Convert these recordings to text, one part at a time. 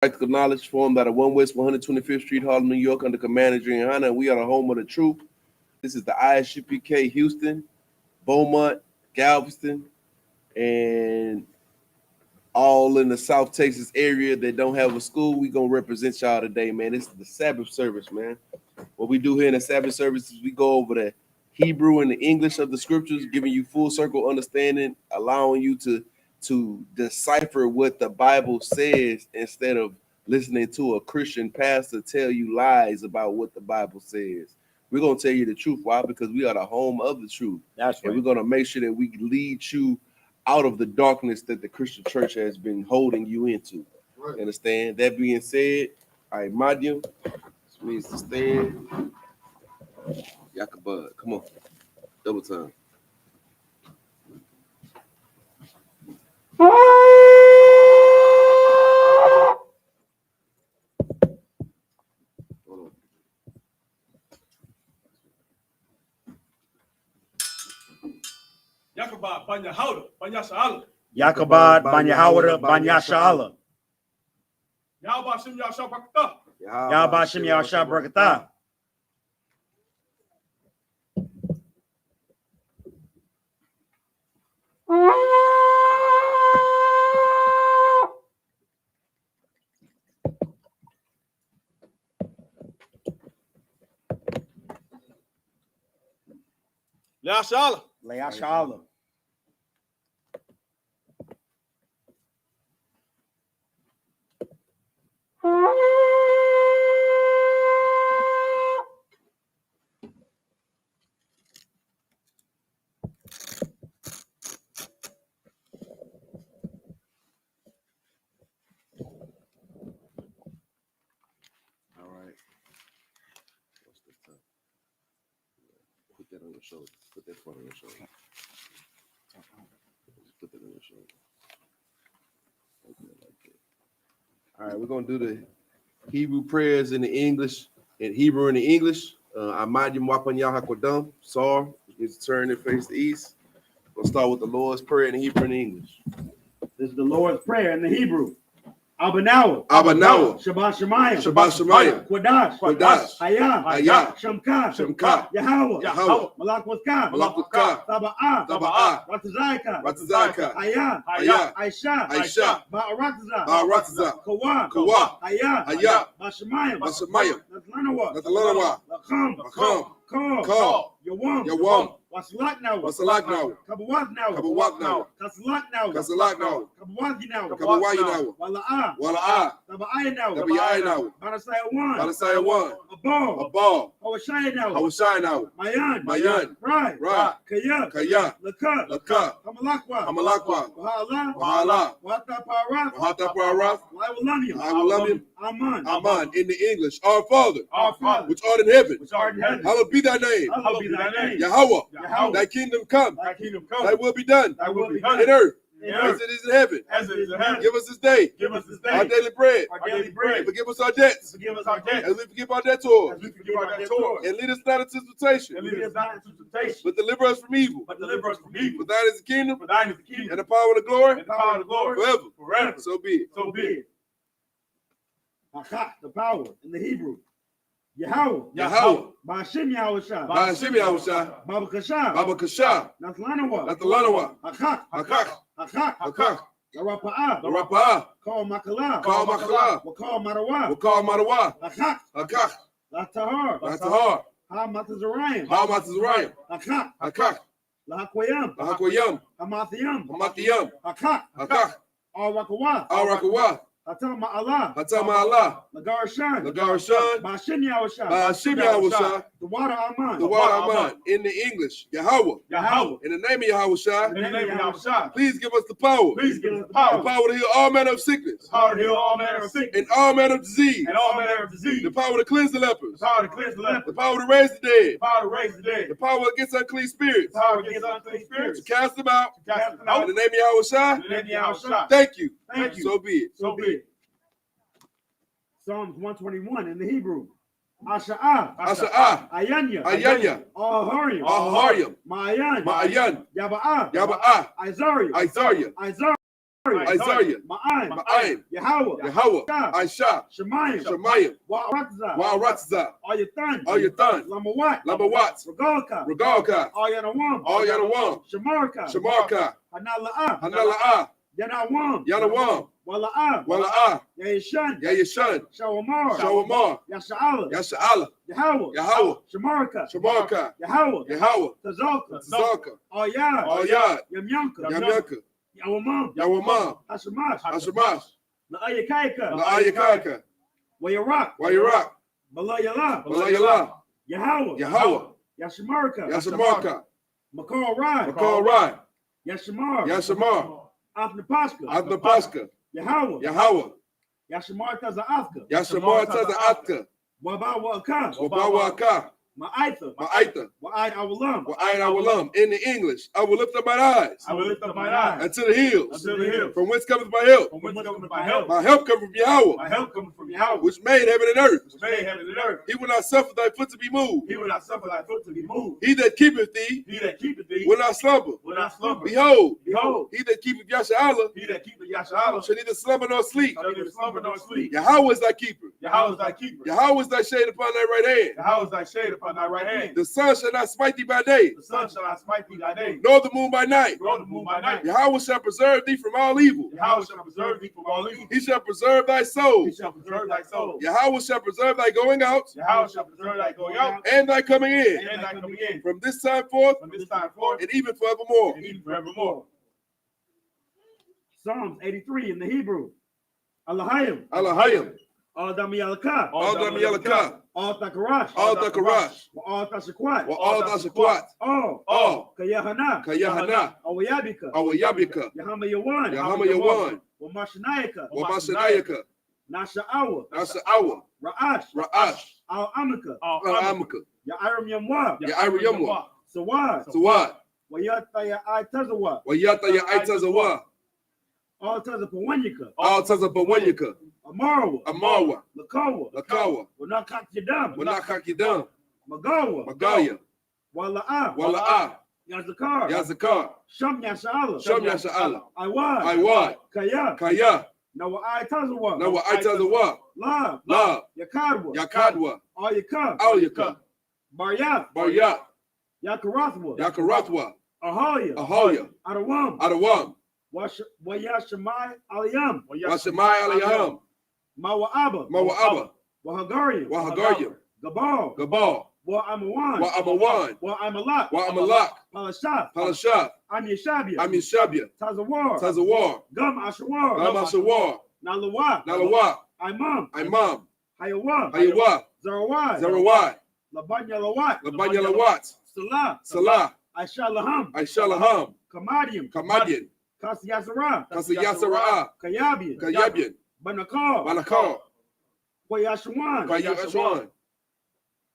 Practical knowledge formed out of 1 West 125th Street, Harlem, New York, under Commander YAHANNA, and we are the home of the truth. This is the I.S.U.P.K. Houston, Beaumont, Galveston, and all in the South Texas area that don't have a school. We gonna represent y'all today, man. This is the Sabbath service, man. What we do here in the Sabbath service is we go over the Hebrew and the English of the scriptures, giving you full circle understanding, allowing you to decipher what the Bible says instead of listening to a Christian pastor tell you lies about what the Bible says. We're going to tell you the truth. Why? Because we are the home of the truth. That's right. And we're going to make sure that we lead you out of the darkness that the Christian church has been holding you into. Right. Understand? That being said, all right, Madium, this means to stand. Yakabud, come on. Double time. Yakabad Banya Hauda, Banya Shala. Yakabad Banya Hauda, Banya Shala. Yahbashim Yasha Brakata. Yahbashim Yasha Brakata. Leashala. Leashala. Put that on your shoulder. Put that front on your shoulder. Put that on your shoulder. All right, we're gonna do the Hebrew prayers in the English, in Hebrew and the English. Amayim Wapan Yahakwadam. Sar is turn and face the east. We'll start with the Lord's Prayer in the Hebrew and the English. This is the Lord's Prayer in the Hebrew. Abanawa, Shabbat Shemayim, Quadash, Hayah, Shamka, Yahweh, Malakwaka, Sabbath, Ratazaka, Hayah, Aisha, Ba'arataza, Kawa, Hayah, Bashamayim, Natalanawa, Lakam, Yawam, Wasalak now, Kasalak now, Kabawagi now, Wala'a, Tabai now, Barasaya one, Abal, Hawashai now, Mayan, Right, Kaya, Laka, Hamalakwa, Wahala, Wahata Paras, I will love him, Aman, in the English, our Father, which art in heaven, hallowed be thy name, Yahweh, thy kingdom come, thy will be done, in earth, as it is in heaven. Give us this day our daily bread. And forgive us our debts, as we forgive our debtors. And lead us not into temptation, but deliver us from evil. For thine is the kingdom, and the power and the glory, forever. So be it. The power in the Hebrew. Yahweh, Ba'ashim Yahushua, Baba Kasha, Natalanawa, Hakak, Larapa'ah, Call Makala, Wakal Marawa, Hakak, Latahar, Ha Matazarayim, Hakak, Lahakwayam, Hamathiam, Hakak, Al Rakawa, Hatama Allah, Lagarashan, Ba'ashim Yahushua, the water Aman, in the English, Yahweh, in the name of Yahushua, please give us the power, the power to heal all manner of sickness, and all manner of disease, the power to cleanse the lepers, the power to raise the dead, the power against unclean spirits, to cast them out, in the name of Yahushua. Thank you. So be it. Psalms 121 in the Hebrew. Asha'ah, Ayanya, Ahariam, Ma'ayan, Ma'ayan, Yaba'ah, Yaba'ah, Isaiah, Isaiah, Ma'aim, Yahweh, Yahweh, Shah, I.S.U.P.K, Shemayim, Shemayim, Wa'aratzah, Wa'aratzah, Ayatan, Lamawat, Regalka, Regalka, Yanawam, Yanawam, Shamarka, Hanala'ah, Yanawam, Yanawam, Wala'ah, Yayashan, Shawamar, Yasha'ala, Yahweh, Shamarka, Yahweh, Tazalka, Tazalka, Ayad, Yamyanka, Yawamam, Ashamash, La'ayakaika, Wayarak, Balayala, Yahweh, Yashamarka, Makal Makal Rai, Yashamar, Afnapaska, Yahweh, Yahweh, Taza'afka, Yashamar Taza'atka, Wabawaka, Ma'aitha, Wa'aid Awalam, Wa'aid Awalam. In the English, I will lift up my eyes I will lift up my eyes unto the hills, unto the hills. from whence cometh my help. From whence cometh my help? My help comes from Yahweh, My help cometh from Yahweh, which made heaven and earth. which made heaven and earth. He will not suffer thy foot to be moved. He will not suffer thy foot to be moved. He that keepeth thee He that keepeth thee will not slumber. will not slumber. Behold, Behold, he that keepeth Yasha'ala he that keepeth Yasha'ala shall neither slumber nor sleep. shall neither slumber nor sleep. Yahweh is thy keeper. Yahweh is thy keeper. Yahweh is thy shade upon thy right hand. Yahweh is thy shade upon thy right hand. The sun shall not smite thee by day, The sun shall not smite thee by day, nor the moon by night. nor the moon by night. Yahweh shall preserve thee from all evil. Yahweh shall preserve thee from all evil. He shall preserve thy soul. He shall preserve thy soul. Yahweh shall preserve thy going out Yahweh shall preserve thy going out and thy coming in, and thy coming in from this time forth from this time forth and even forevermore. and even forevermore. Psalms 83 in the Hebrew. Allahayim, Allahayim, Al Damiyalaka, all Damiyalaka, Al Takarash, all Dakarash, Al Tashakwat, all Dashakwat, all Kayahana, Kayahana, Awayabika, Awayabika, Yahama Yawan, Yahama Yawan, Wamashanayaka, Wamashanayaka, Nasha'awa, Nasa'awa, Ra'ash, Ra'ash, Al Amika, Amaka, Ya'iram Yamwa, Ya'iriyamwa, Sawad, Sawad, Wayataya Tazawa, Wayata Ya'itazawa, All Tazapawanyika, all Tazapawanyaka, Amarawa, Amarwa, Lakawa, Lakawa, Wanakat Yadam, Wanakakidam, Magawa, Magaya, Wala'a, Wala'a, Yazakar, Yazakar, Sham Yasha'ala, Sham Yasha'ala, Iwad, Iwad, Kaya, Kaya, Nawa'i Tazawa, Nawa'itazawa, Lab, Lab, Yakadwa, Yakadwa, All Yakab, Alyaka, Baryat, Baryat, Yakarathwa, Yakarathwa, Ahoya, Ahoya, Adawam, Adawam, Wayashamai Aliyam, Washamai Aliyaham, Mawa'aba, Mawa'aba, Wahagariam, Wahagariam, Gabal, Gabal, Wa'amawan, Wa'amawan, Wa'amalak, Wa'amalak, Palashaf, Palashaf, Amyashabia, Amishabia, Tazawar, Tazawar, Gum Ashawar, Gamashawar, Nalawa, Nalawa, Imam, Imam, Hayawa, Hayawa, Zarawai, Zarawai, Labanya Lawat, Labanya Lawat, Salah, Salah, Aishalaham, Aishalaham, Kamadium, Kamadian, Kasiyasara, Kasiyasara'a, Kayabian, Kayabian, Banakar, Balakar, Wayashwan, Kayashwan,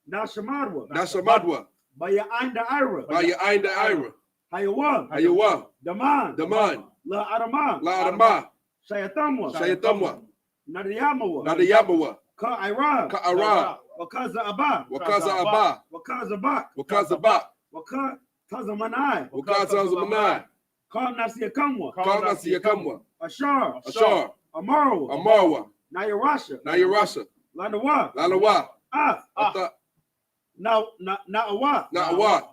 Nashamadwa, Nashamadwa, Baya'inda Ira, Baya'inda Ira, Hayawa, Hayawa, Daman, Daman, La Adama, La Adama, Shayatamwa, Shayatamwa, Nadiyamawa, Nadayabawa, Ka Ira, Ka'ara, Wakaza Abba, Wakaza Abba, Wakaza Bak, Wakaza Bak, Waka Tazamanai, Wakaza Zamanai, Ka Nasiyakamwa, Kalnasi Yakamwa, Ashar, Ashar, Amarwa, Amarwa, Nayarasha, Nayarasha, Lanawa, Lalawa, Af, Ata, Na'awa, Na'awa,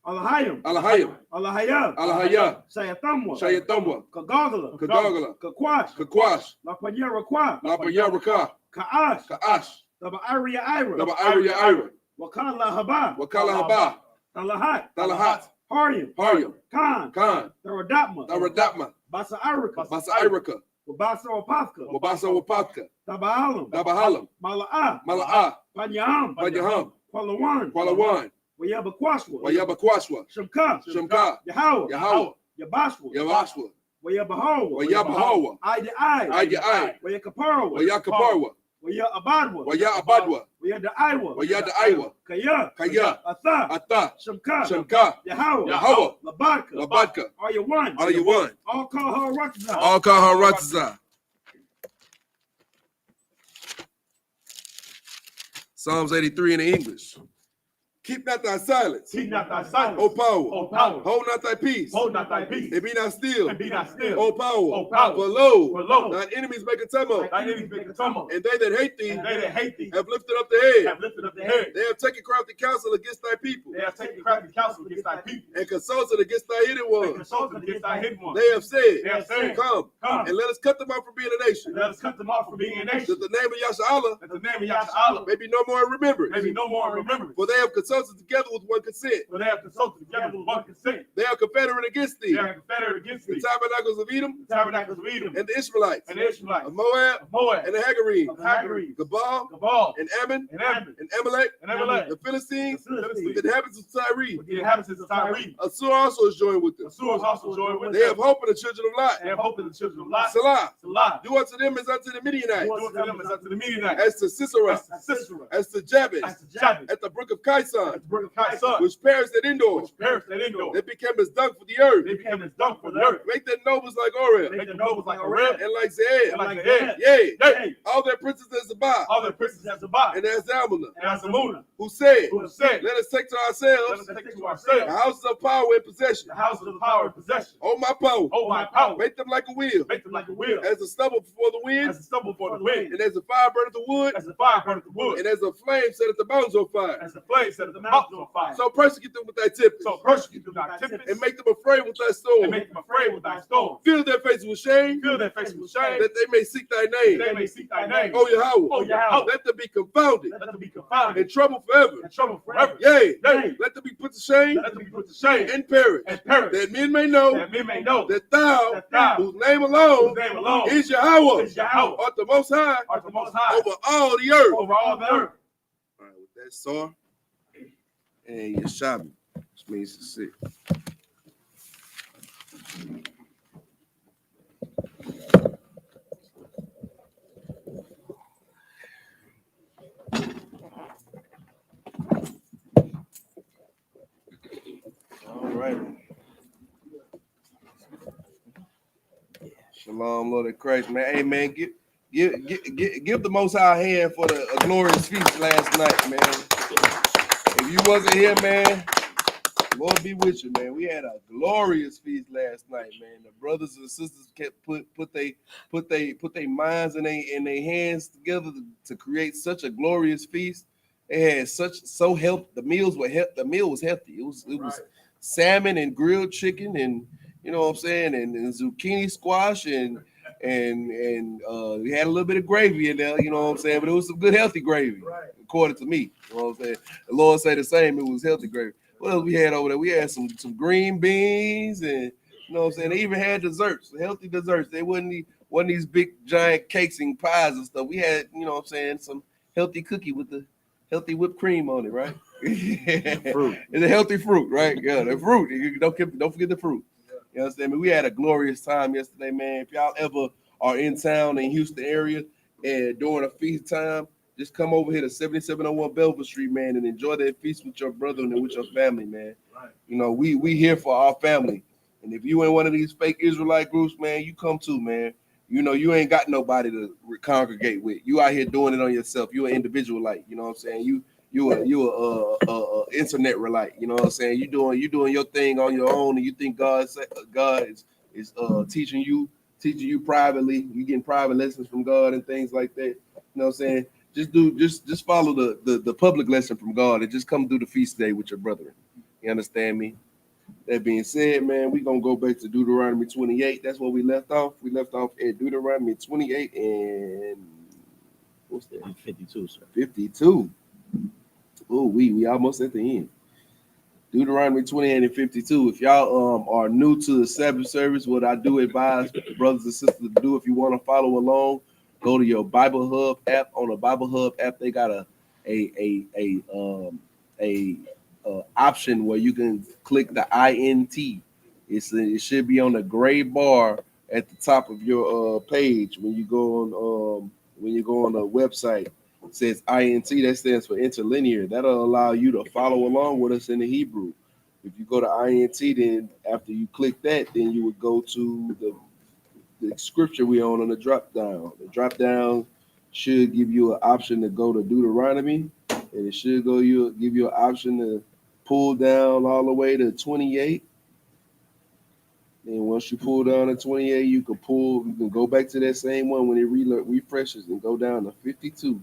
Alahayim, Alahayim, Alahayab, Alahaya, Shayatamwa, Shayatamwa, Kagagala, Kagagala, Kakwash, Kakwash, Lapanyara Kwa, Lapayaraka, Ka'ash, Ka'ash, Taba Aria Ira, Daba Ira Ira, Wakala Haba, Wakala Haba, Talahat, Talahat, Haryam, Haryam, Khan, Khan, Taradatma, Daradapma, Basa Arika, Basa Irika, Wabasa Wapafka, Wabasa Wapatka, Tabahalam, Dabahalam, Mala'a, Mala'a, Panyaham, Banyaham, Kwalawan, Kwalawan, Wayabakwashwa, Wayabakwashwa, Shamka, Shemka, Yahweh, Yahweh, Yabashwa, Yawashwa, Wayabahawa, Wayabahawa, Ida Ai, Ayai, Wayakaparwa, Wayakaparwa, Wayabadwa, Wayabadwa, Wayada Iwa, Wayada Iwa, Kaya, Kaya, Atha, Ata, Shamka, Shemka, Yahweh, Yahweh, Labadka, Labadka, Are you one? Are you one? All call her Rakza. All Kaharatza. Psalms 83 in the English. Keep not thy silence. Keep not thy silence. O power. O power. Hold not thy peace. Hold not thy peace. And be not still. And be not still. O power. O power. For lo, For lo, thine enemies make a tumult. thine enemies make a tumult. And they that hate thee And they that hate thee have lifted up the head. have lifted up the head. They have taken crafty counsel against thy people. They have taken crafty counsel against thy people. And consulted against thy hidden They ones. consulted against thy hidden ones. They have said, They have said, Come, Come, and let us cut them off from being a nation. let us cut them off from being a nation. That the name of Yasha That the name of Yahshua may be no more in remembrance. may be no more in remembrance. For they have consulted together with one consent. For they have consulted together with one consent. They are confederate against They thee. are confederate against The thee. tabernacles of Edom The tabernacles of Edom and the Israelites, and the Ishmaelites, of Moab of Moab, and the Hagarenes, of Hagarenes, Gabal Gabal, and Ammon and Ammon, and Amalek, and Amalek, the Philistines, the Philistines, the inhabitants of Tyre. with the inhabitants of Tyre. Assur also is joined with them. Assur is also joined with They have them. hope in the children of Lot. They have hope in the children of Lot. Salah, Salah. do unto them as unto the Midianites, Do unto them as unto the Midianites. as to Sisera, As to Sisera. as to Jabez, As to Jabbez. at the brook of At Kison, the brook of Kison. which perished at Endor. Which perished at Endor. They became as dung for the earth. They became as dung for the earth. Make their nobles like Oreb, Make them nobles like Oreb and like Zeeb. and like the head. Yea, Yea. all their princes as Zabah, All the princes as Sabbath and as Zalmunna, and as Amunah, who said, who have said, Let us take to let ourselves us take to the ourselves houses of power and possession. the houses of power and possession. Oh, my power, Oh, my power. make them like a wheel, Make them like a wheel. as a stubble before the wind, As a stubble for the wind. and as a fire burneth the wood, As the fire burneth the wood. and as a flame setteth the bones on fire. As the flame set the mountains on fire. So persecute them with thy tempest, So persecute them thy tempest. and make them afraid with thy And sword. make them afraid with thy storm. Fill their faces with shame, Fill their faces with shame. that they may seek thy They name. may seek thy name. O Yahweh, Oh, Yahweh. let them be confounded Let them be confounded and troubled forever. and troubled forever. Yea, Yea. let them be put to shame Let them be put to shame and perish, and perish. that men may know That men may know that thou, that thou, whose name alone whose name alone is Yahweh, is Yahweh, art the most high art the most high over all the earth. over all the earth. All right, with that Sar and Yashabi, which means to sit. All right. Shalom, Lord of Christ, man. Hey, man, give the Most High a hand for the glorious feast last night, man. If you wasn't here, man, Lord be with you, man. We had a glorious feast last night, man. The brothers and sisters kept put their minds and their hands together to create such a glorious feast. They had the meal was healthy. It was salmon and grilled chicken and you know what I'm saying, and zucchini squash and we had a little bit of gravy in there, you know what I'm saying, but it was some good healthy gravy, according to me. You know what I'm saying? The Lord say the same, it was healthy gravy. What else we had over there? We had some green beans and you know what I'm saying, they even had desserts, healthy desserts. They wasn't these big giant cakes and pies and stuff. We had, you know what I'm saying, some healthy cookie with the healthy whipped cream on it, right? Fruit. It's a healthy fruit, right? Yeah, the fruit. Don't forget the fruit. You understand me? We had a glorious time yesterday, man. If y'all ever are in town in Houston area and during a feast time, just come over here to 7701 Belvoir Street, man, and enjoy that feast with your brother and with your family, man. Right. You know, we here for our family. And if you ain't one of these fake Israelite groups, man, you come too, man. You know, you ain't got nobody to congregate with. You out here doing it on yourself. You an individual light, you know what I'm saying? You internet relate, you know what I'm saying? You doing your thing on your own, and you think God is teaching you privately. You getting private lessons from God and things like that. You know what I'm saying? Just follow the public lesson from God and just come do the feast day with your brethren. You understand me? That being said, man, we're gonna go back to Deuteronomy 28. That's where we left off. We left off at Deuteronomy 28 and what's that? 52, sir. 52. Oh, we almost at the end. Deuteronomy 28 and 52. If y'all are new to the Sabbath service, what I do advise brothers and sisters to do, if you want to follow along, go to your Bible Hub app. On the Bible Hub app, they got a option where you can click the INT. It should be on the gray bar at the top of your page when you go on the website. It says INT, that stands for interlinear. That'll allow you to follow along with us in the Hebrew. If you go to INT, then after you click that, then you would go to the scripture we on the drop down. The drop down should give you an option to go to Deuteronomy. And it should give you an option to pull down all the way to 28. And once you pull down to 28, you can go back to that same one when it refreshes and go down to 52.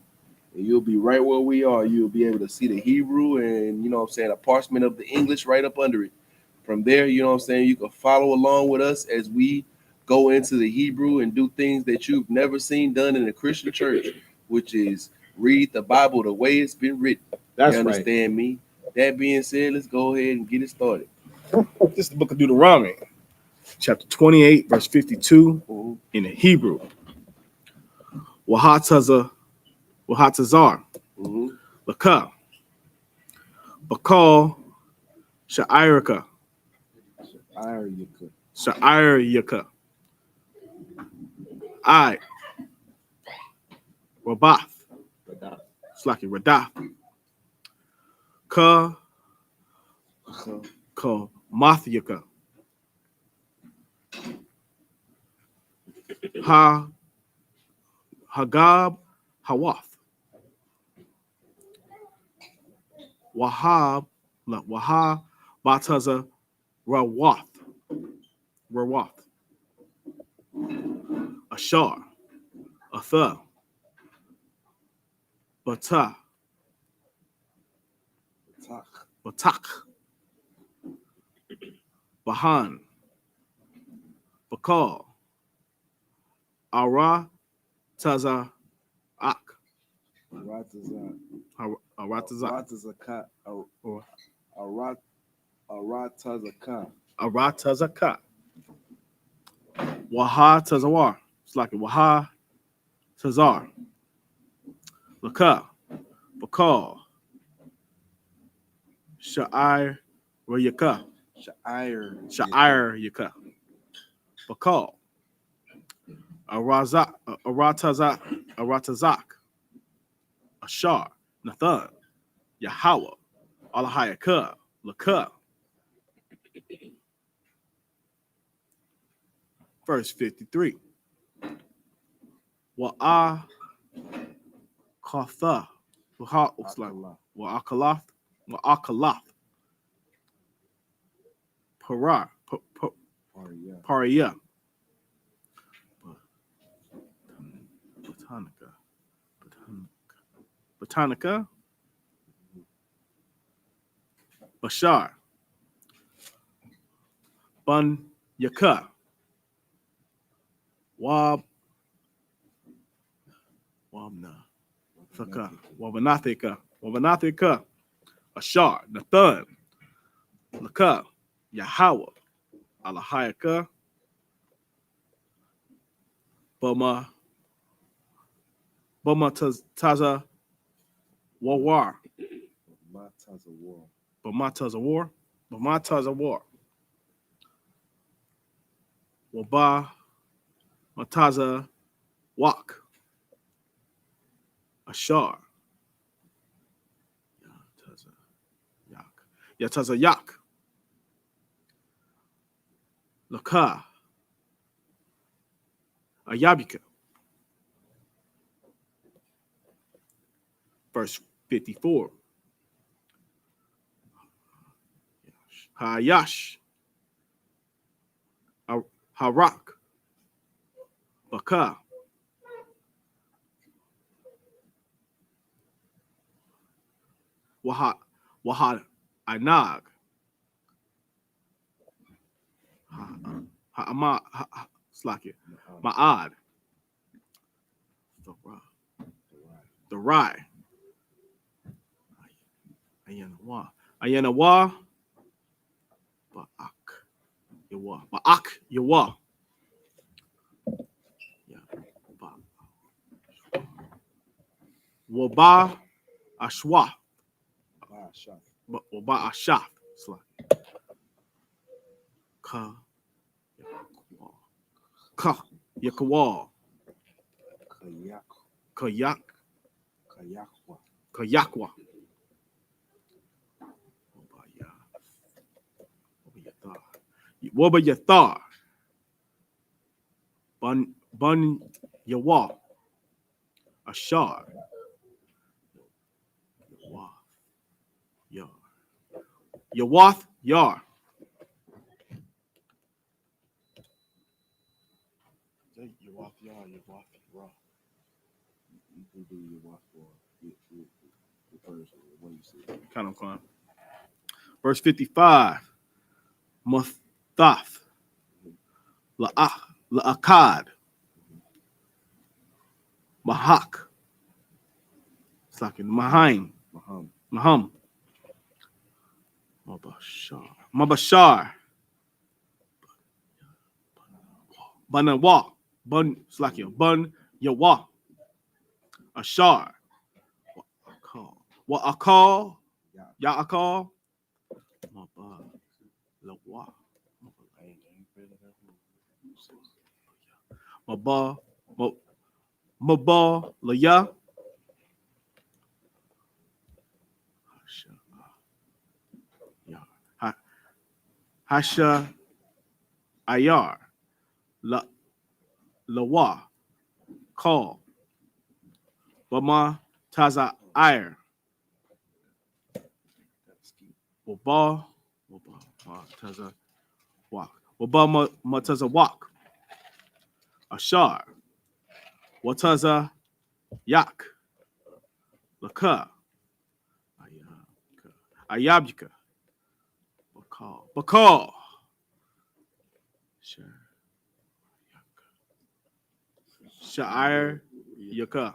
And you'll be right where we are. You'll be able to see the Hebrew and, a parchment of the English right up under it. From there, you can follow along with us as we go into the Hebrew and do things that you've never seen done in a Christian church, which is read the Bible the way it's been written. That's you understand me? That being said, let's go ahead and get it started. This is the book of Deuteronomy, chapter 28, verse 52 in the Hebrew. Wahatazar, Laka, Bakal, Sha'iraka, I, Rabath, Slaki, Radath, Ka, Mathyaka, Hagab, Hawath, Wahab, Bataza, Rawath, Ashar, Atha, Batak, Bahan, Bakal, Ara, Taza, Ak, Aratazaka, Waha Tazawar. It's like a Waha Tazar. Laka, Bakal, Sha'ir Yaka, Sha'ir Yaka, Bakal, Aratazak, Ashar, Nathan, Yahweh, Alahayaka, Laka. Verse 53. Wa'akalath, looks like Wa'akalath, Paria, Botanica, Bashar, Bun Yaka, Wabanathika, Ashar, Nathan, Laka, Yahweh, Alahayaka, Bama Taza Wawar, Bamataza War, Waba Mataza Wak, Ashar, Yataza Yak, Laka, Ayabika. Verse 54. Hayash, Harak, Baka, Wahad Anag, Ma'ad, the Rai, Ayanawa, Ba'ak, Yawa. Waba Ashwa, Waba Ashaf, Ka Yakawal, Kayakwa. Waba Yathar, Bun Yawa, Ashar, Yawath Yar. Yawath Yah, Yawath Ra. You can do Yawath for the person. What do you say? Kind of fun. Verse 55. Muthath. La'akad. Mahak. It's like in Mahaim. Maham. Mabashar. Banawa. Bun. It's like your bun. Yawa. Ashar. Wa'akal. Ya'akal. Lawa. Maba. Laya. Hasha Ayar Lawa Call Bama Taza Ire Waba Taza Walk Waba Mataza Walk Ashar Wataza Yak Laka Ayabika Bakal Sha'ir Yaka.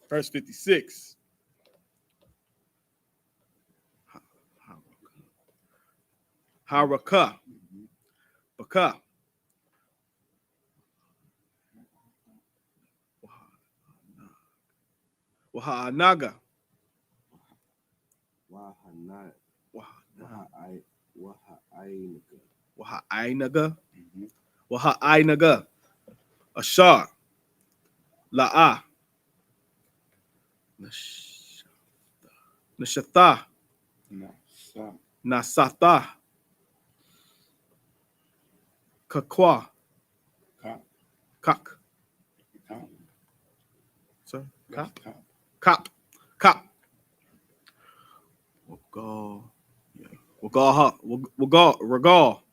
Verse 56. Haraka. Baka. Wahanaga. Wahainaga. Wahainaga. Ashar. La'a. Nashatha. Nasatha. Kakwa. Kak. Sorry. Kap. Kap. Kap. Wagal. Wagal. Regal.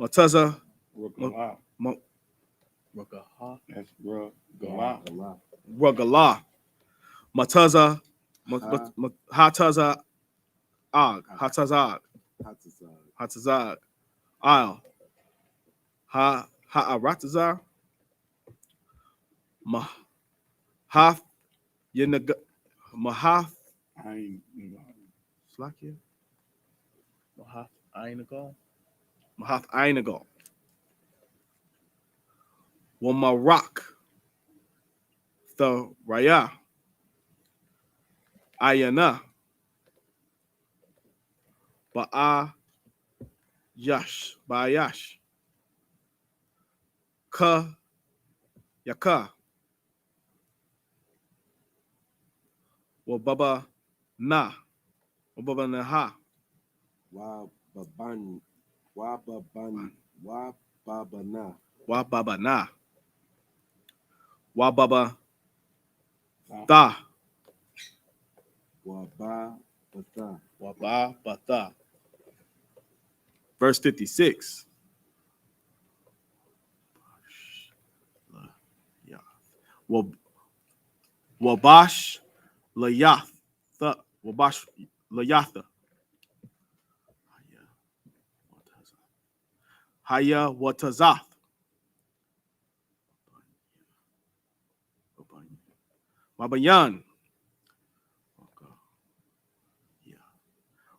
Mataza. That's Galah. Rugala. Mataza. Hataza. Og. Hatazag. Hatazag. Isle. Ha'aratazar. Mahath. Yenaga. Mahath. Slakia. Mahath Ainagal. Mahath Ainagal. Wamarak. The Raya. Ayana. Bayash. Ka. Yaka. Wababa na. Wababa naha. Wababana. Wababa na. Wababa tha. Wababa. Verse 56. Wabash Layath. Wabash Layatha. Haya Watazath. Mabayan.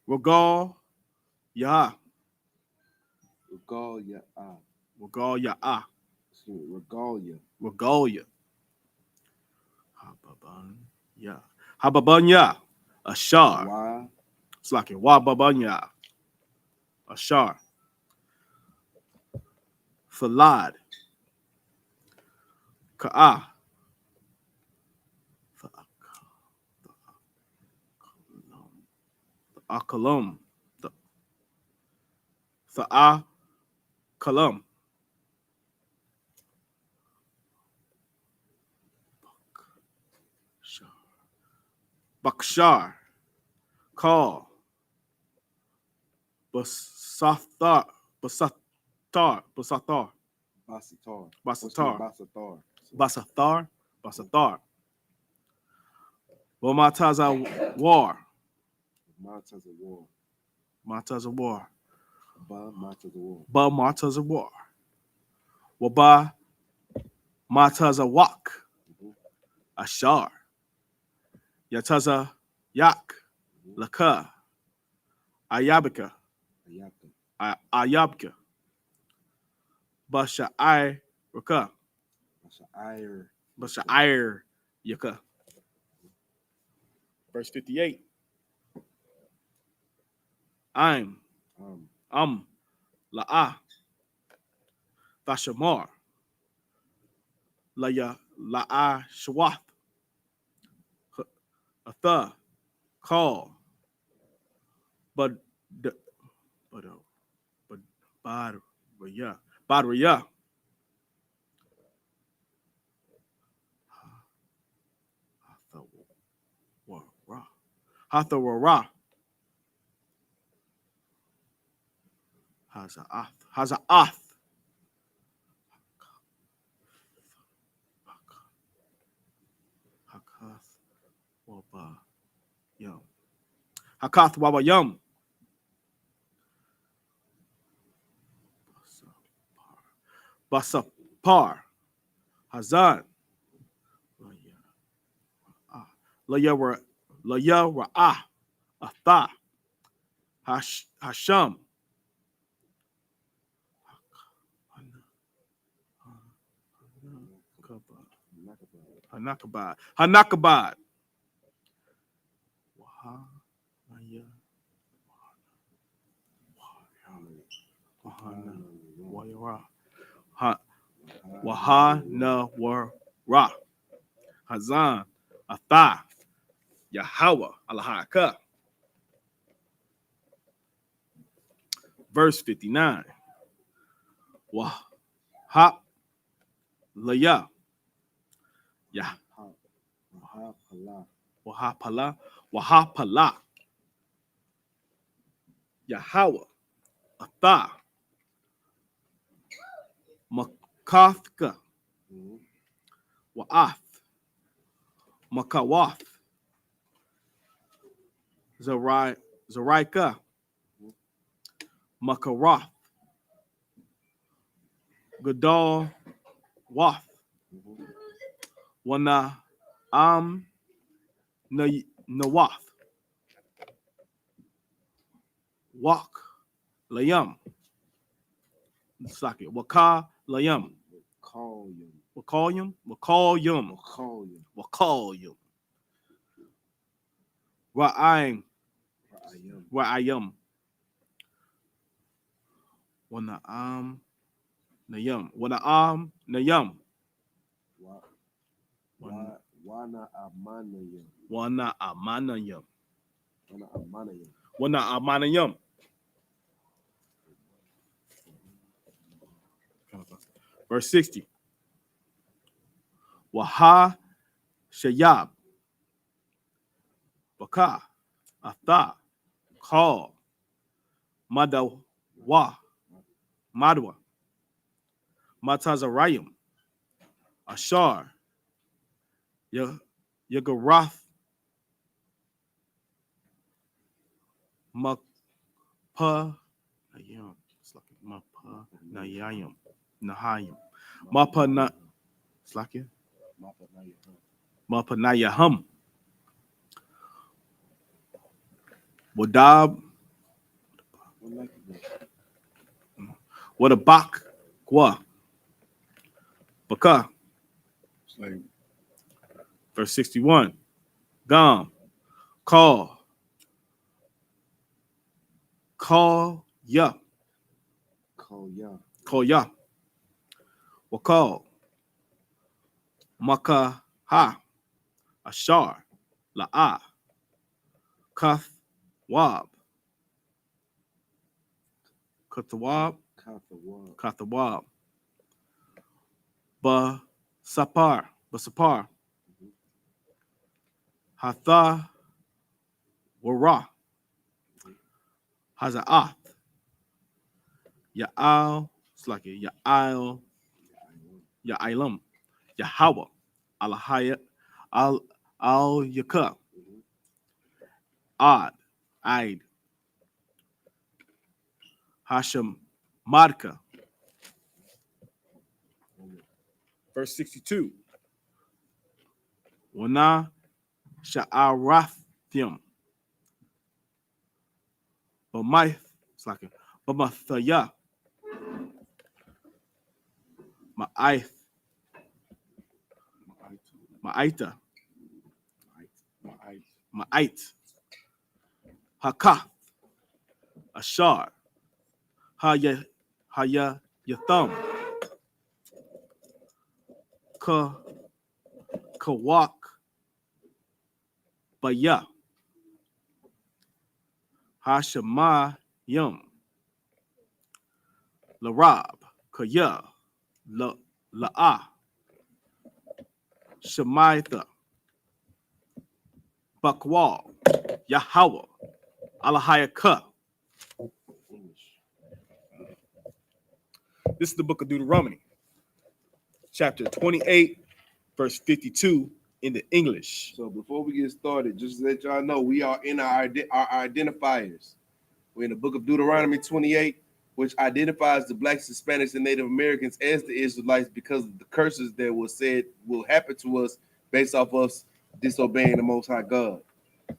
Regal Yah. Regal Yah. Regalia. Hababanya. Ashar. It's like Wababanya. Ashar. Falad. Ka'ah. Akalam. Tha'ah. Kalam. Bakshar, Call, Basathar, Basathar, Basathar, Basatar. Basatar, Basatar. Basathar, Basathar. Wamataza War, Montas of war. Mataza War, Montas of war. Ba Mataza War, Waba Mataza Wak, Ashar, Yataza Yak, Laka, Ayabika, Ayaka. Ayabka, Basha I Raka, Bashair. Basha Ire Yaka. Verse 58. I'm La'ah Thashamar Laya La'ah Shawath Atha Call but Badriya Badriya Hathawara Haza'ath Hakath Waba Yum Hakath Waba Yum Basapar Hazan Laya Ra'ah Atha Hasham Hanakabad Wahana Wara Hazan Atha Yahweh Alahaka. Verse 59. Wahap Laya Yah Wahapala Yahweh Atha Makathka Wa'ath Makawath Zaraika Makarath Gadal Wath Wana Nawath Wak Layam Saki Waka Layam Wakayum Ra'ayim Ra'ayum Wana Nayam Nayam Wana Amanayam. Wana Amanayam Wana Amanayam. Wana Amanayam. Verse 60. Waha Shayab Baka Atha Call Madawa Madwa Matazarayim Ashar Yagarath Mapa it's like Mapa Nayayim Nahayim Mapa na it's like it Mapa Nayahum Wadab what a bak gwa Baka verse 61 Gam Call Ya Wakal Maka Ha Ashar La'ah Kath Wab Kathawab Basapar Hatha Wara. Haza'ath. Ya'al. It's like a Ya'al. Ya'ilam. Yahweh. Alahaya. Al-Yaka. Ad. Aid. Hashem. Marka. Verse 62. Wana Sha'arathim. Bamath. It's like a Bamathaya. Ma'aith. Ma'aita. Ma'ait. Hakath. Ashar. Haya Yatham. Kawak. Baya. Hashemayim. Larab. Kaya. La'ah. Shemaitha. Bakwal. Yahweh. Alahayaka. This is the book of Deuteronomy, chapter 28, verse 52 in the English. So before we get started, just to let y'all know, we are in our identifiers. We're in the book of Deuteronomy 28, which identifies the blacks, Hispanics, and Native Americans as the Israelites because of the curses that was said will happen to us based off us disobeying the Most High God.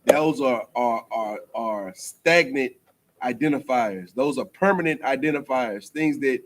Those are stagnant identifiers. Those are permanent identifiers, things that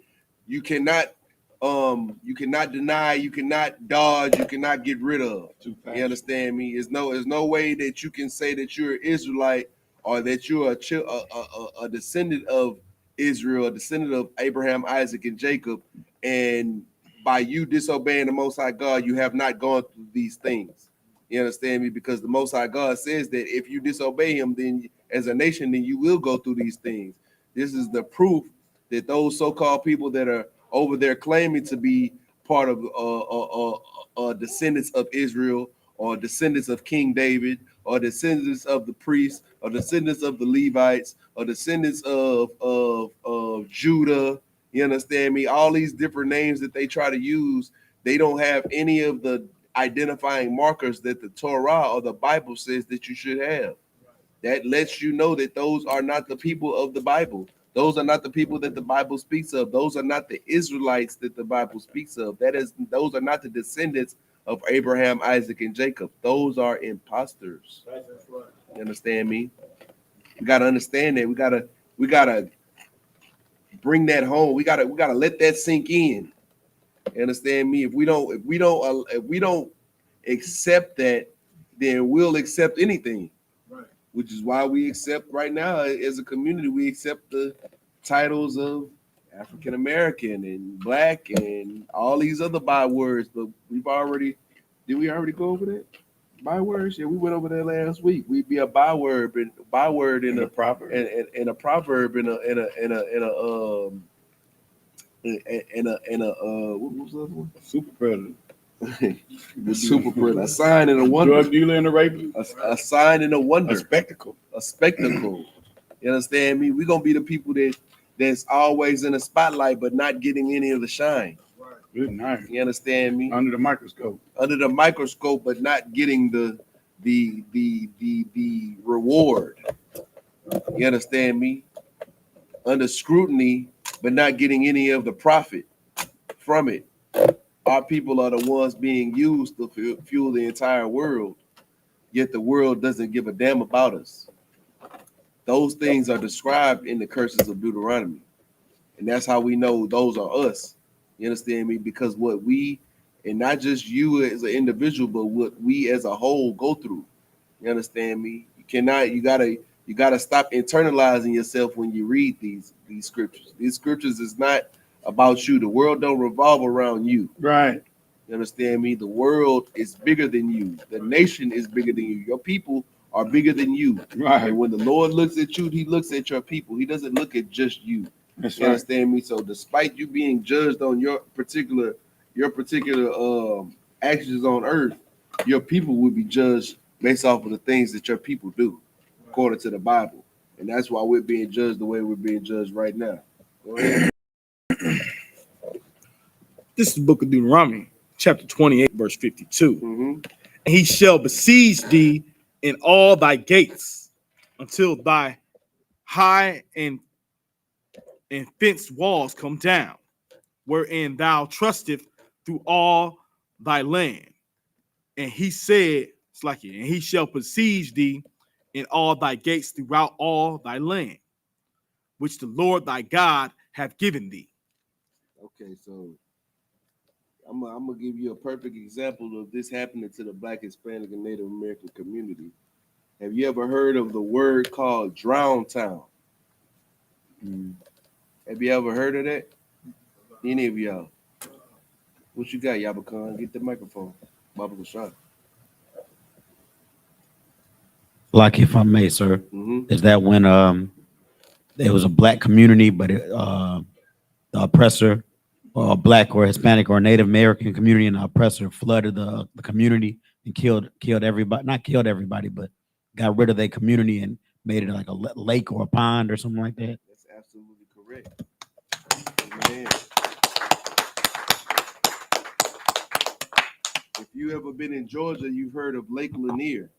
you cannot deny, you cannot dodge, you cannot get rid of. You understand me? There's no way that you can say that you're an Israelite or that you're a descendant of Israel, a descendant of Abraham, Isaac, and Jacob, and by you disobeying the Most High God, you have not gone through these things. You understand me? Because the Most High God says that if you disobey him, then as a nation, then you will go through these things. This is the proof that those so-called people that are over there claiming to be part of descendants of Israel or descendants of King David or descendants of the priests or descendants of the Levites or descendants of Judah, you understand me? All these different names that they try to use, they don't have any of the identifying markers that the Torah or the Bible says that you should have. That lets you know that those are not the people of the Bible. Those are not the people that the Bible speaks of. Those are not the Israelites that the Bible speaks of. Those are not the descendants of Abraham, Isaac, and Jacob. Those are imposters. You understand me? We gotta understand that. We gotta bring that home. We gotta let that sink in. You understand me? If we don't accept that, then we'll accept anything. Which is why we accept right now as a community, we accept the titles of African American and Black and all these other bywords. But did we already go over that? Bywords? Yeah, we went over that last week. We'd be a byword in a proverb in a what was the other one? Super predator. The super predator. A sign and a wonder. Drug dealer and a rapist. A sign and a wonder. A spectacle. A spectacle. You understand me? We're gonna be the people that's always in the spotlight but not getting any of the shine. Good night. You understand me? Under the microscope. Under the microscope, but not getting the reward. You understand me? Under scrutiny, but not getting any of the profit from it. Our people are the ones being used to fuel the entire world, yet the world doesn't give a damn about us. Those things are described in the curses of Deuteronomy, and that's how we know those are us. You understand me? Because what we, and not just you as an individual, but what we as a whole go through. You understand me? You gotta stop internalizing yourself when you read these scriptures. These scriptures is not about you. The world don't revolve around you. Right. You understand me? The world is bigger than you. The nation is bigger than you. Your people are bigger than you. Right. And when the Lord looks at you, he looks at your people. He doesn't look at just you. That's You right. understand me? So despite you being judged on your particular actions on earth, your people will be judged based off of the things that your people do. according to the Bible. And that's why we're being judged the way we're being judged right now. Go ahead. This is the book of Deuteronomy, chapter 28, verse 52. Mm-hmm. And he shall besiege thee in all thy gates until thy high and fenced walls come down, wherein thou trusteth through all thy land. And he said, it's like it, and he shall besiege thee in all thy gates throughout all thy land, which the Lord thy God hath given thee. Okay, so I'm gonna give you a perfect example of this happening to the Black, Hispanic, and Native American community. Have you ever heard of the word called Drown Town? Have you ever heard of that? Any of y'all? What you got, Yabakan? Get the microphone. Baba shot. Like, if I may, sir, is that when there was a black community, but the oppressor, or a black or Hispanic or Native American community, and the oppressor flooded the community and killed everybody, not killed everybody, but got rid of their community and made it like a lake or a pond or something like that? That's absolutely correct. Amen. If you ever been in Georgia, you've heard of Lake Lanier.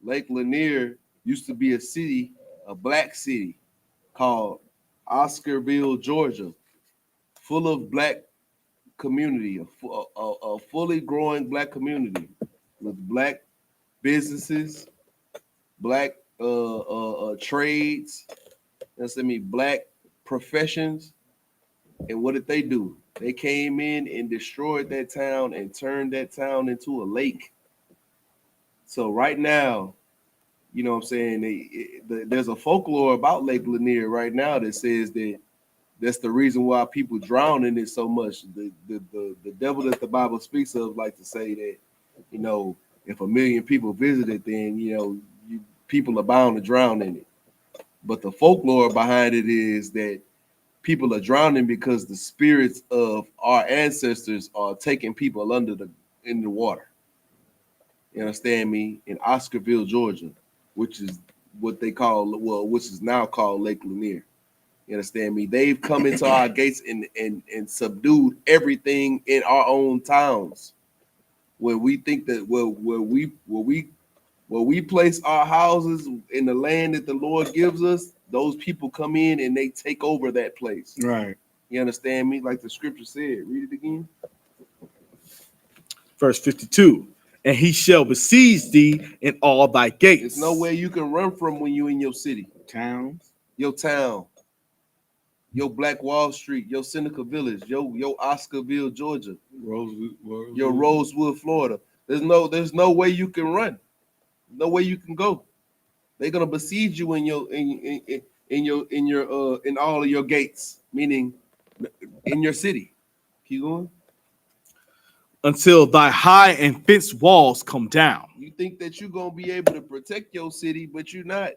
Lake Lanier used to be a city, a black city, called Oscarville, Georgia, full of black community, a fully growing black community with black businesses, black trades, black professions. And what did they do? They came in and destroyed that town and turned that town into a lake. So right now, you know what I'm saying, there's a folklore about Lake Lanier right now that says that that's the reason why people drown in it so much. The devil that the Bible speaks of like to say that, you know, if 1 million people visited, then, you know, people are bound to drown in it. But the folklore behind it is that people are drowning because the spirits of our ancestors are taking people in the water. You understand me? In Oscarville, Georgia, which is what they call, which is now called Lake Lanier. You understand me? They've come into our gates and subdued everything in our own towns. Where we think that where we place our houses in the land that the Lord gives us, those people come in and they take over that place. Right. You understand me? Like the scripture said. Read it again. Verse 52. And he shall besiege thee in all thy gates. There's no way you can run from when you in your city. Towns. Your town. Your Black Wall Street, your Seneca Village, your Oscarville, Georgia, your Rosewood, Florida. There's no way you can run. No way you can go. They're gonna besiege you in all of your gates, meaning in your city. Keep going. Until thy high and fenced walls come down. You think that you're gonna be able to protect your city, but you're not.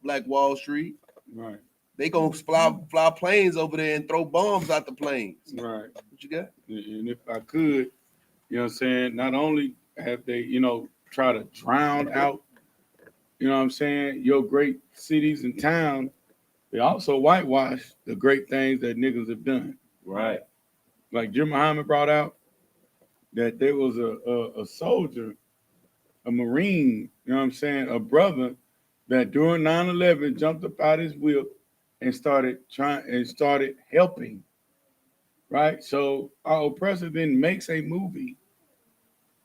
Black Wall Street. Right. They gonna fly planes over there and throw bombs out the planes. Right. What you got? And if I could, you know what I'm saying, not only have they, you know, try to drown out, you know what I'm saying, your great cities and towns, they also whitewash the great things that niggas have done. Right. Like Jim Muhammad brought out that there was a soldier, a Marine, you know what I'm saying, a brother that during 9/11 jumped up out his whip and started helping, right? So our oppressor then makes a movie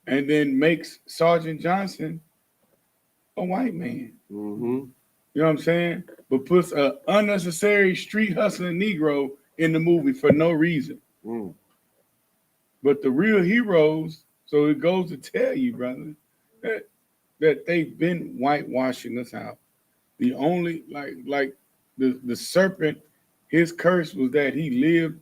and then makes Sergeant Johnson a white man. Mm-hmm. You know what I'm saying? But puts an unnecessary street hustling Negro in the movie for no reason. Mm. But the real heroes, so it goes to tell you, brother, that they've been whitewashing us out. The only, like the serpent, his curse was that he lived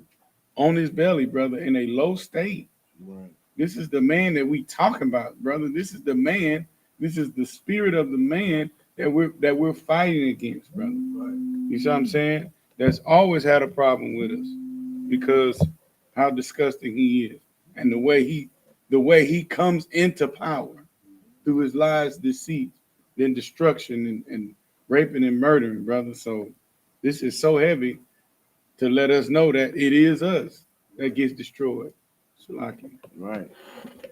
on his belly, brother, in a low state. Right. This is the man that we talking about, brother. This is the man. This is the spirit of the man that we're fighting against, brother. Right. You see what I'm saying? That's always had a problem with us because how disgusting he is and the way he comes into power through his lies, deceit, than destruction and raping and murdering, brother. So this is so heavy to let us know that it is us that gets destroyed. Shalaki. Right.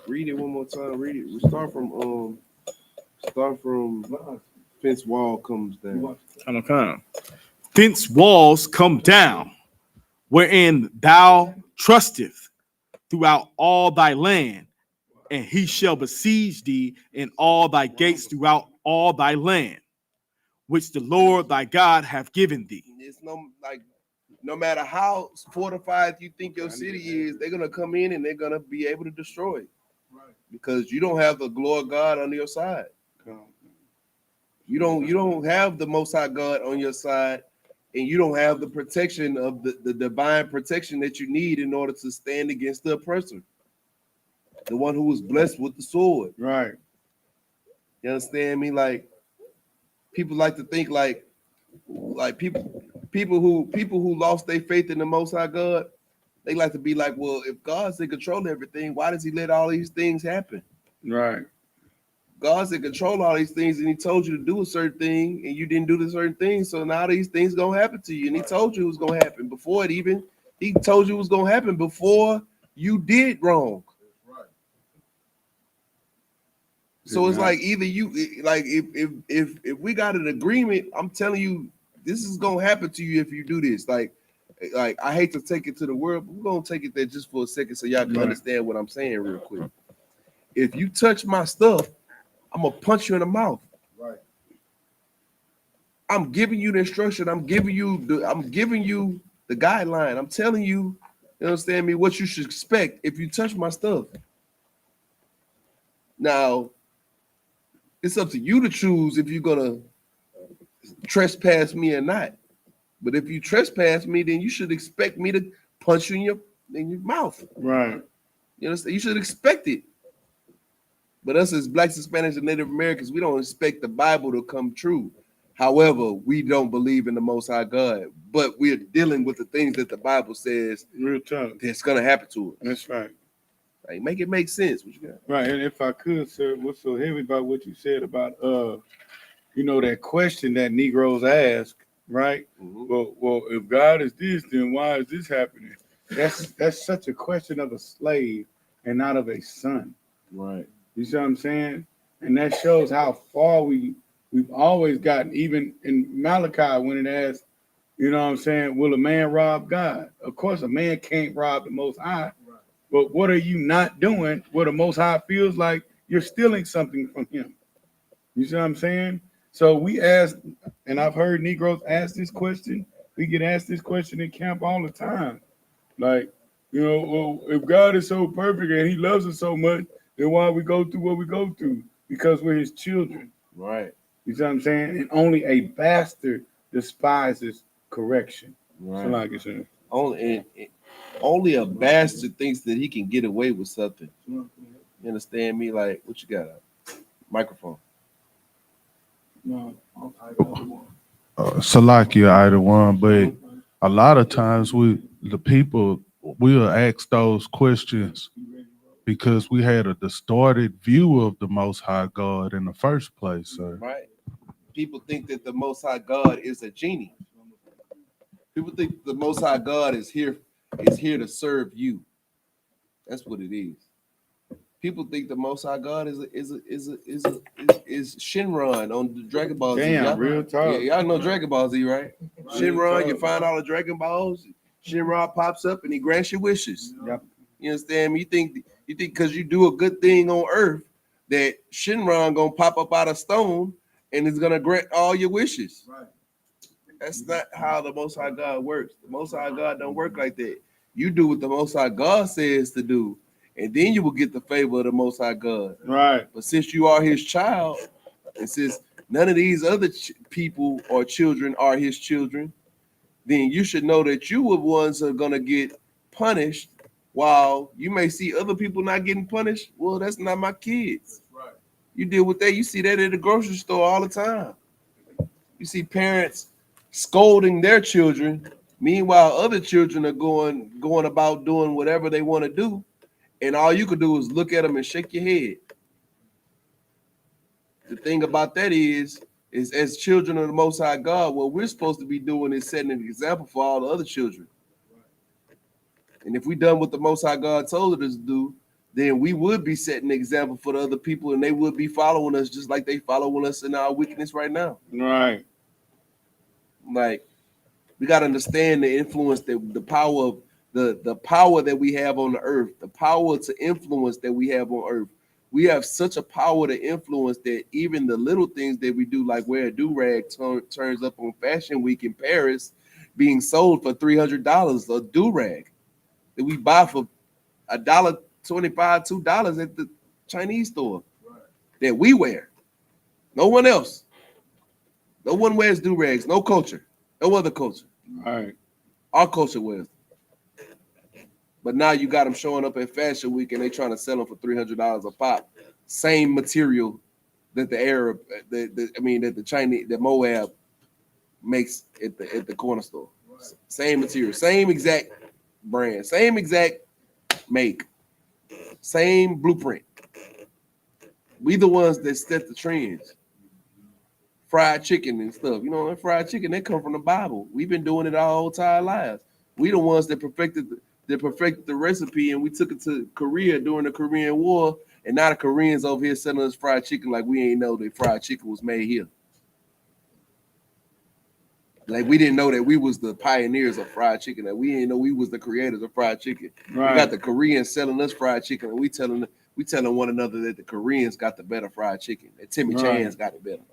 Read it one more time. Read it. We start from fence wall comes down. Come. Fence walls come down, wherein thou trusteth throughout all thy land, and he shall besiege thee in all thy gates throughout all thy land, which the Lord thy God hath given thee. It's no matter how fortified you think your city is, they're gonna come in and they're gonna be able to destroy it. Because you don't have the glory of God on your side. You don't have the Most High God on your side, and you don't have the protection of the divine protection that you need in order to stand against the oppressor, the one who was blessed with the sword. Right. You understand me? Like people like to think like people who lost their faith in the Most High God, they like to be like, well, if God's in control of everything, why does He let all these things happen? Right. God's in control of all these things, and He told you to do a certain thing, and you didn't do the certain thing. So now these things gonna happen to you, and He told you it was gonna happen before it even. He told you it was gonna happen before you did wrong. So it's like either you like if we got an agreement, I'm telling you this is gonna happen to you if you do this. Like I hate to take it to the world, but we're gonna take it there just for a second so y'all can understand what I'm saying real quick. If you touch my stuff, I'm gonna punch you in the mouth. Right. I'm giving you the instruction. I'm giving you the guideline. I'm telling you, you understand me, what you should expect if you touch my stuff. Now, it's up to you to choose if you're gonna trespass me or not. But if you trespass me, then you should expect me to punch you in your mouth. Right. You understand? You should expect it. But us as Blacks, Hispanics, and Native Americans, we don't expect the Bible to come true. However, we don't believe in the Most High God, but we're dealing with the things that the Bible says Real tough. that's gonna happen to us. That's right. Like, make it make sense. What you got? Right. And if I could, sir, what's so heavy about what you said about that question that Negroes ask, right? Mm-hmm. Well, if God is this, then why is this happening? That's such a question of a slave and not of a son. Right. You see what I'm saying? And that shows how far we've always gotten, even in Malachi when it asks, you know what I'm saying, will a man rob God? Of course, a man can't rob the Most High, but what are you not doing where the Most High feels like you're stealing something from him? You see what I'm saying? So we ask, and I've heard Negroes ask this question. We get asked this question in camp all the time. Like, well, if God is so perfect and He loves us so much, then why we go through what we go through? Because we're His children. Right. You see what I'm saying? And only a bastard despises correction. Right. So like you said. Only a bastard thinks that he can get away with something. You understand me? Like, what you got? Microphone. No, Salakia either one, but a lot of times the people will ask those questions because we had a distorted view of the Most High God in the first place, sir. Right. People think that the Most High God is a genie. People think the Most High God is here to serve you. That's what it is. People think the Most High God is Shinron on the Dragon Ball Z. Damn, real talk. Yeah, y'all know Dragon Ball Z, right? Shinron, you find all the Dragon Balls. Shinron pops up and he grants your wishes. Yep. You understand me? You think because you do a good thing on Earth that Shinron gonna pop up out of stone and is gonna grant all your wishes. Right. That's not how the Most High God works. The Most High God don't work like that. You do what the Most High God says to do, and then you will get the favor of the Most High God. Right. But since you are His child, and since none of these other people or children are His children, then you should know that you are the ones that are gonna get punished. While you may see other people not getting punished, well, that's not my kids. Right. You deal with that. You see that at the grocery store all the time. You see parents scolding their children. Meanwhile, other children are going about doing whatever they want to do, and all you could do is look at them and shake your head. the thing about that is as children of the Most High God, what we're supposed to be doing is setting an example for all the other children. And if we done what the Most High God told us to do, then we would be setting an example for the other people, and they would be following us just like they following us in our wickedness right now. Right. Like, we got to understand the influence, the power of the power that we have on the earth, the power to influence that we have on earth. We have such a power to influence that even the little things that we do, like wear a do-rag, turns up on Fashion Week in Paris, being sold for $300, a do-rag that we buy for $1.25, $2 at the Chinese store, that we wear. No one else. No one wears do-rags. No culture. No other culture. Right. Our culture wears. But now you got them showing up at Fashion Week and they trying to sell them for $300 a pop. Same material that the Arab, that the Chinese, that Moab makes at the corner store. Same material, same exact brand, same exact make, same blueprint. We the ones that set the trends. Fried chicken and stuff, that fried chicken, that come from the Bible. We've been doing it our whole entire lives. We the ones that perfected the recipe, and we took it to Korea during the Korean War, and now the Koreans over here selling us fried chicken like we ain't know that fried chicken was made here. Like we didn't know that we was the pioneers of fried chicken, that we didn't know we was the creators of fried chicken. Right. We got the Koreans selling us fried chicken, and we telling one another that the Koreans got the better fried chicken, that Timmy Chan's got it better.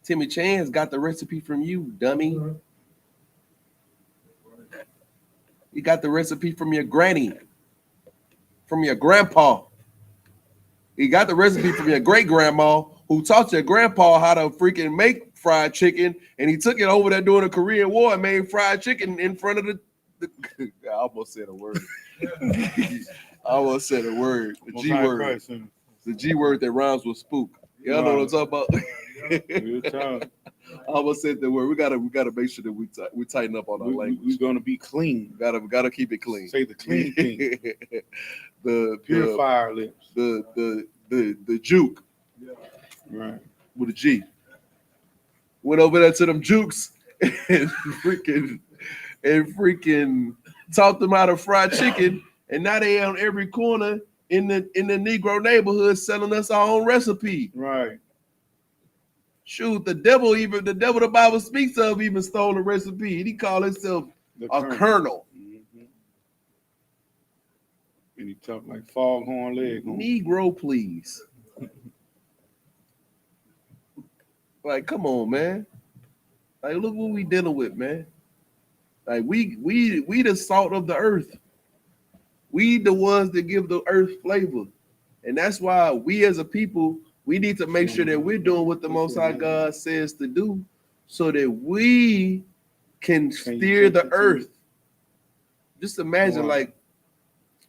Timmy Chan's got the recipe from you, dummy. You got the recipe from your granny, from your grandpa. You got the recipe from your great grandma, who taught your grandpa how to freaking make fried chicken, and he took it over there during the Korean War and made fried chicken in front of the I almost said a word. I almost said a word. The G word. The G word that rhymes with spook. Y'all know what I'm talking about? I almost said the word. We gotta make sure that we tighten up on our language. We're gonna be clean. We gotta keep it clean. Say the clean thing. the purifier lips. The juke. Right. With a G. Went over there to them jukes and freaking taught them how to fry chicken, and now they on every corner in the Negro neighborhood selling us our own recipe. Right. Shoot, the devil the Bible speaks of even stole the recipe, and he called himself a colonel. Mm-hmm. And he talked like foghorn leg. Negro, please. Like, come on, man. Like, look what we dealing with, man. Like, we the salt of the earth. We the ones that give the earth flavor. And that's why we as a people, we need to make sure that we're doing what the Most High God says to do, so that we can steer the earth. Just imagine, like,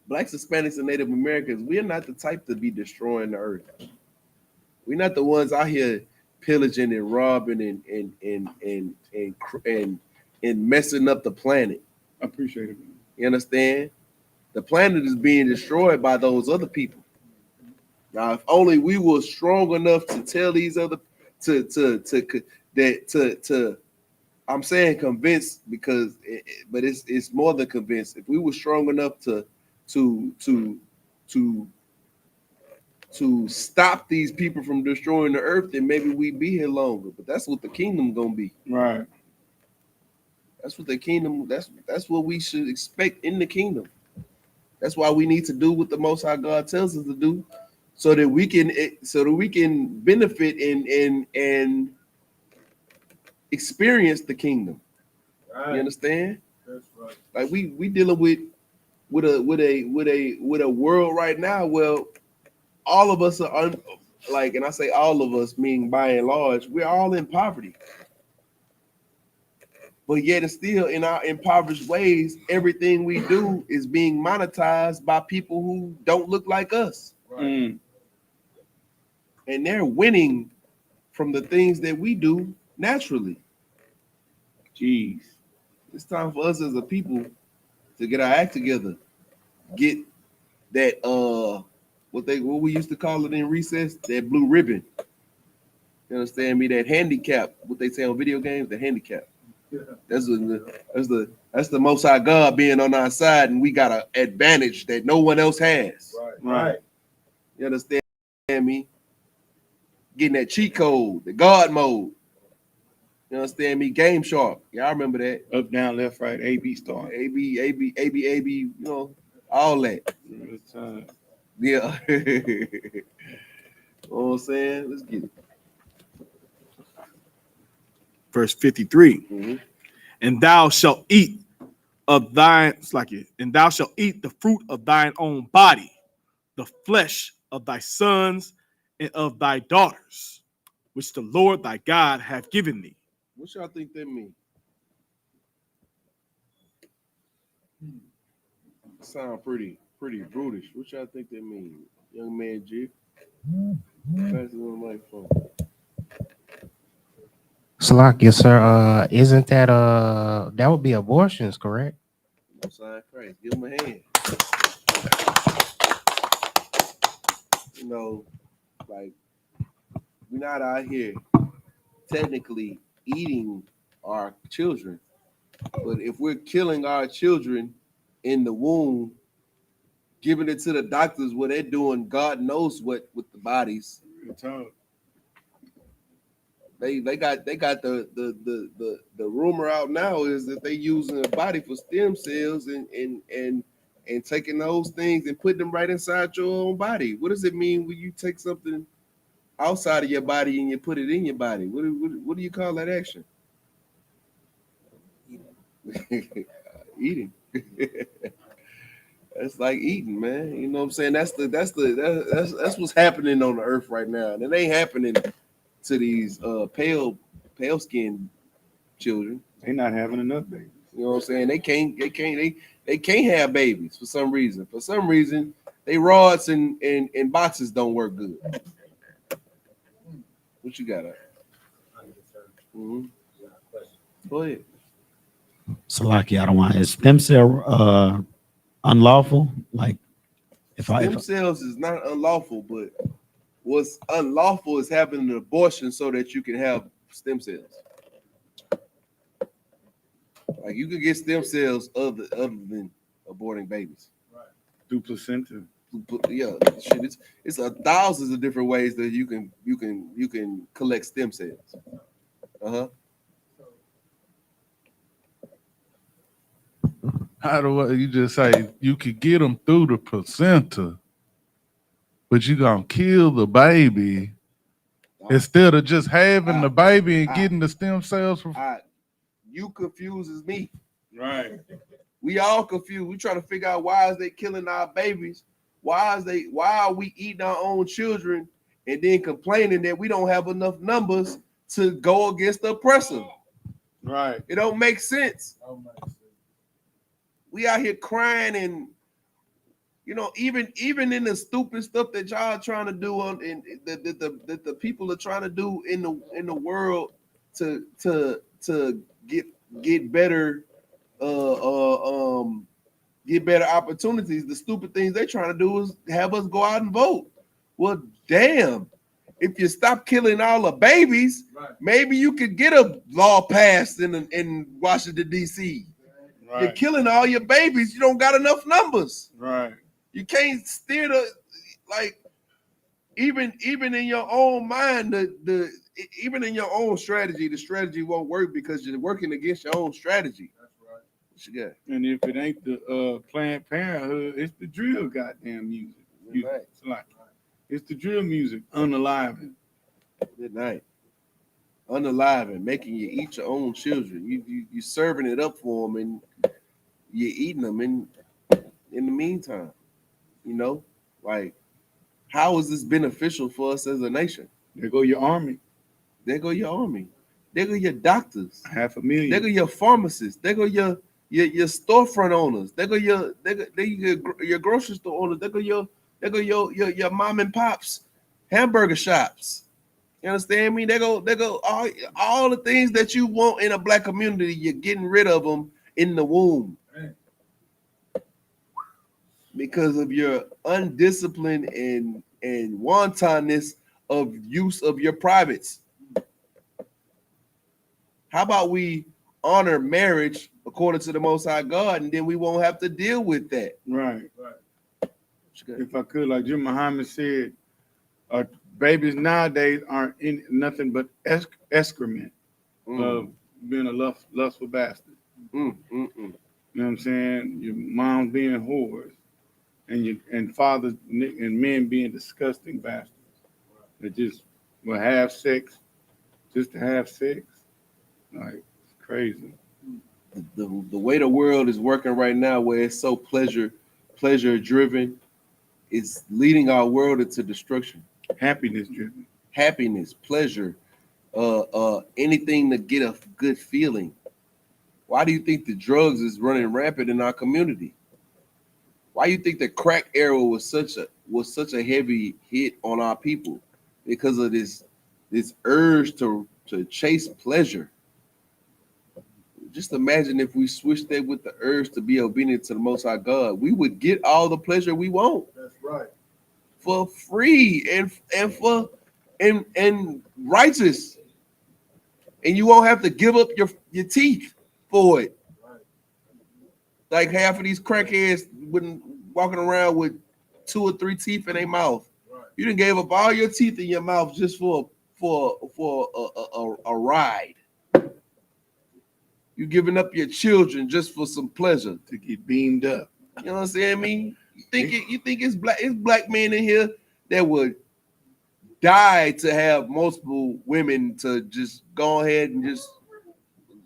Blacks, Hispanics, and Native Americans, we're not the type to be destroying the earth. We're not the ones out here pillaging and robbing and messing up the planet. I appreciate it. You understand? The planet is being destroyed by those other people. Now, if only we were strong enough to tell these other I'm saying convince, because but it's more than convinced. If we were strong enough to stop these people from destroying the earth, then maybe we'd be here longer. But that's what the kingdom gonna be. Right. That's what the kingdom. That's what we should expect in the kingdom. That's why we need to do what the Most High God tells us to do, so that we can benefit and experience the kingdom. Right. You understand? That's right. Like we dealing with a world right now where all of us are and I say all of us, meaning by and large, we're all in poverty. But yet and still, in our impoverished ways, everything we do is being monetized by people who don't look like us. Right. And they're winning from the things that we do naturally. Jeez. It's time for us as a people to get our act together. Get that what we used to call it in recess, that blue ribbon. You understand me? That handicap, what they say on video games, the handicap. That's the Most High God being on our side, and we got an advantage that no one else has. Right. You understand me? Getting that cheat code, the God mode. You understand me? Game Shark. Yeah, I remember that. Up, down, left, right, A-B star. AB, you know, all that. Yeah. You know what I'm saying? Let's get it. Verse 53. Mhm. And thou shalt eat of thine, it's like it, and thou shalt eat the fruit of thine own body, the flesh of thy sons and of thy daughters, which the Lord thy God hath given thee. What y'all think that mean? Sound pretty brutish. What y'all think that mean? Young man G. Pass it on the microphone. Salakia, sir. Isn't that that would be abortions, correct? No sign Christ. Give him a hand. You know, like we're not out here technically eating our children, but if we're killing our children in the womb, giving it to the doctors what they're doing, God knows what with the bodies. They got the rumor out now is that they using the body for stem cells and taking those things and putting them right inside your own body. What does it mean when you take something outside of your body and you put it in your body? What do you call that action? Eating. That's like eating, man. You know what I'm saying? That's what's happening on the earth right now. And it ain't happening to these pale skinned children. They not having enough babies. You know what I'm saying? They can't have babies for some reason. For some reason, they rods and boxes don't work good. What you got? Mm-hmm. Go ahead. Salaki, I don't want. Is stem cell unlawful? Like, Stem cells is not unlawful, but what's unlawful is having an abortion so that you can have stem cells. Like you could get stem cells other than aborting babies. Right. Through placenta. Yeah, shit. It's thousands of different ways that you can collect stem cells. How do you just say you could get them through the placenta, but you gonna kill the baby instead of just having the baby and getting the stem cells from? You confuses me. Right. We all confused. We try to figure out why is they killing our babies? Why are we eating our own children and then complaining that we don't have enough numbers to go against the oppressor? Right. It don't make sense. We out here crying and even in the stupid stuff that y'all trying to do and the people are trying to do in the world to get better get better opportunities. The stupid things they trying to do is have us go out and vote. Well, damn. If you stop killing all the babies, right, maybe you could get a law passed in Washington, D.C. Right. You're killing all your babies. You don't got enough numbers. Right. You can't steer even in your own mind, even in your own strategy, the strategy won't work because you're working against your own strategy. That's right. What you got? And if it ain't the Planned Parenthood, it's the drill goddamn music. Right. It's the drill music, unaliving. Good night. Unaliving, making you eat your own children. You serving it up for them and you're eating them in the meantime. Like, how is this beneficial for us as a nation? There go your army. There go your army. There go your doctors. 500,000. There go your pharmacists. There go your storefront owners. There go your grocery store owners. There go your mom and pops hamburger shops. You understand me? They go all the things that you want in a black community. You're getting rid of them in the womb because of your undisciplined and wantonness of use of your privates. How about we honor marriage according to the Most High God, and then we won't have to deal with that. Right. If I could, like Jim Muhammad said, babies nowadays aren't nothing but excrement of being a lustful bastard. You know what I'm saying? Your mom being whores, and fathers and men being disgusting bastards that just will have sex just to have sex. Like, it's crazy. The way the world is working right now, where it's so pleasure driven, is leading our world into destruction. Happiness driven. Happiness, pleasure, anything to get a good feeling. Why do you think the drugs is running rampant in our community? Why do you think the crack era was such a heavy hit on our people? Because of this urge to chase pleasure. Just imagine if we switched that with the urge to be obedient to the Most High God, we would get all the pleasure we want. That's right. For free and righteous. And you won't have to give up your teeth for it. Right. Like half of these crackheads wouldn't walking around with 2 or 3 teeth in their mouth. Right. You done gave up all your teeth in your mouth just for a ride. You giving up your children just for some pleasure To get beamed up. You know what I'm saying? I mean, you think it's black men in here that would die to have multiple women to just go ahead and just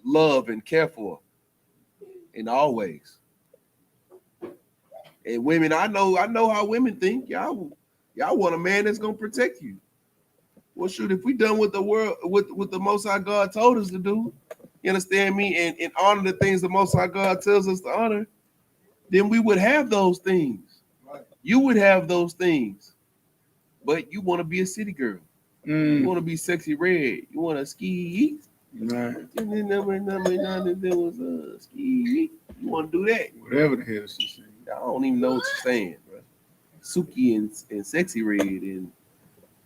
love and care for in all ways. And women, I know how women think. Y'all want a man that's gonna protect you. Well, shoot, if we done with the world with the Most High God told us to do, you understand me, and honor the things the Most High God tells us to honor, then we would have those things. Right. You would have those things. But you want to be a city girl. You want to be sexy red. You want to ski. Right. There was a ski. You want to do that. Whatever the hell she's saying. I don't even know what you're saying, bro. Suki and sexy red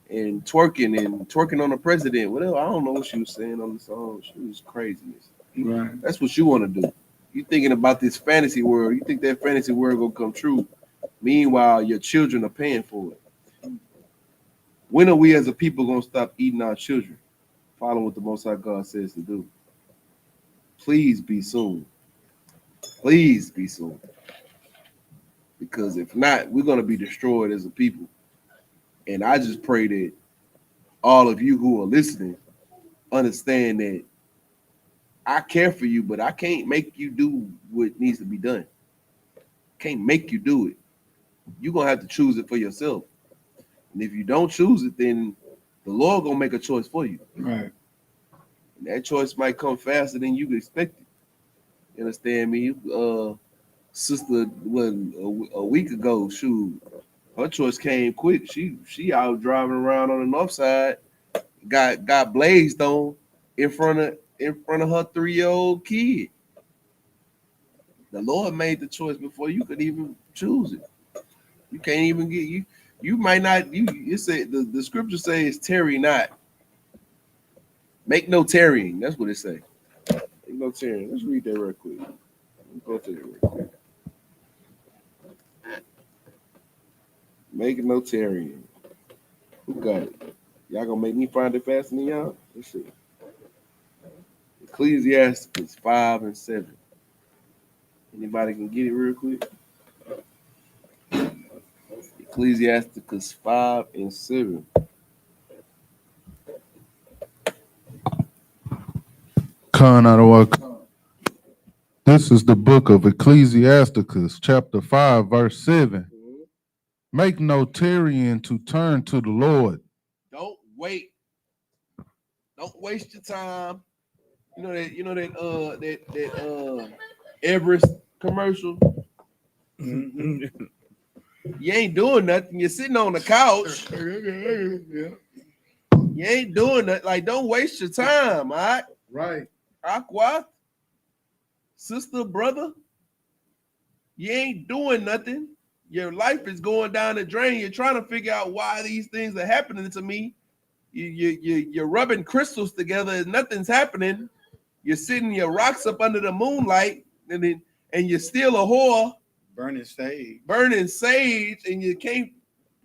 and twerking on the president. Whatever. I don't know what she was saying on the song. She was craziness. Right. That's what you want to do. You thinking about this fantasy world. You think that fantasy world gonna come true. Meanwhile, your children are paying for it. When are we as a people gonna stop eating our children? Following what the Most High God says to do. Please be soon. Please be soon. Because if not, we're gonna be destroyed as a people. And I just pray that all of you who are listening understand that I care for you, but I can't make you do what needs to be done. Can't make you do it. You're gonna have to choose it for yourself. And if you don't choose it, then the Lord gonna make a choice for you. Right. And that choice might come faster than you expected. You understand me? Sister, a week ago, shoot, her choice came quick. She out driving around on the north side, got blazed on in front of her 3-year-old kid. The Lord made the choice before you could even choose it. You can't even get you might not you say the scripture says tarry not. Make no tarrying. That's what it say. Make no tarrying. Let's read that real quick. Let's go to it real quick. Make no tarrying. Who got it? Y'all gonna make me find it faster than y'all? Let's see. Ecclesiastes 5 and 7. Anybody can get it real quick? Ecclesiastes 5 and 7. This is the book of Ecclesiasticus, chapter 5, verse 7. Make no tarrying to turn to the Lord. Don't wait. Don't waste your time. You know that Everest commercial. Mm-hmm. You ain't doing nothing. You're sitting on the couch. You ain't doing that. Like, don't waste your time, all right? Right. Aqua, sister, brother, you ain't doing nothing. Your life is going down the drain. You're trying to figure out why these things are happening to me. You're rubbing crystals together and nothing's happening. You're sitting your rocks up under the moonlight, and you're still a whore, burning sage, and you can't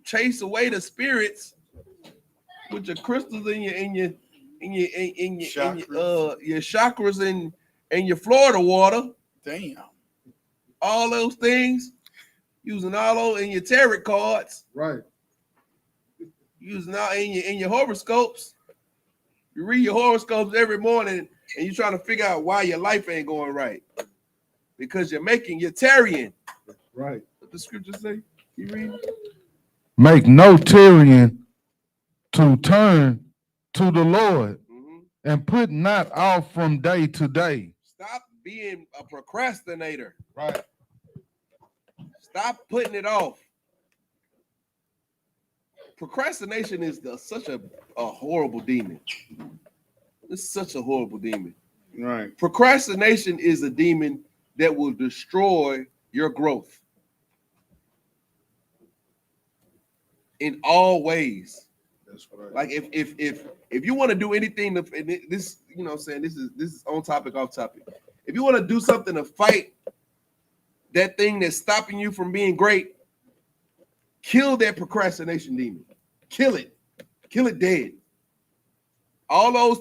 chase away the spirits with your crystals in your chakras and your Florida water. Damn. All those things, using all those in your tarot cards, Right. using all in your horoscopes. You read your horoscopes every morning, and you're trying to figure out why your life ain't going right, because you're tarrying. Right. What the scripture say? You read? Make no tarrying to turn to the Lord, and put not off from day to day. Stop being a procrastinator. Right. Stop putting it off. Procrastination is such a horrible demon. It's such a horrible demon. Right. Procrastination is a demon that will destroy your growth in all ways. That's right. Like if you want to do anything, this, you know what I'm saying, this is on topic, off topic. If you want to do something to fight that thing that's stopping you from being great, kill that procrastination demon. Kill it dead. All those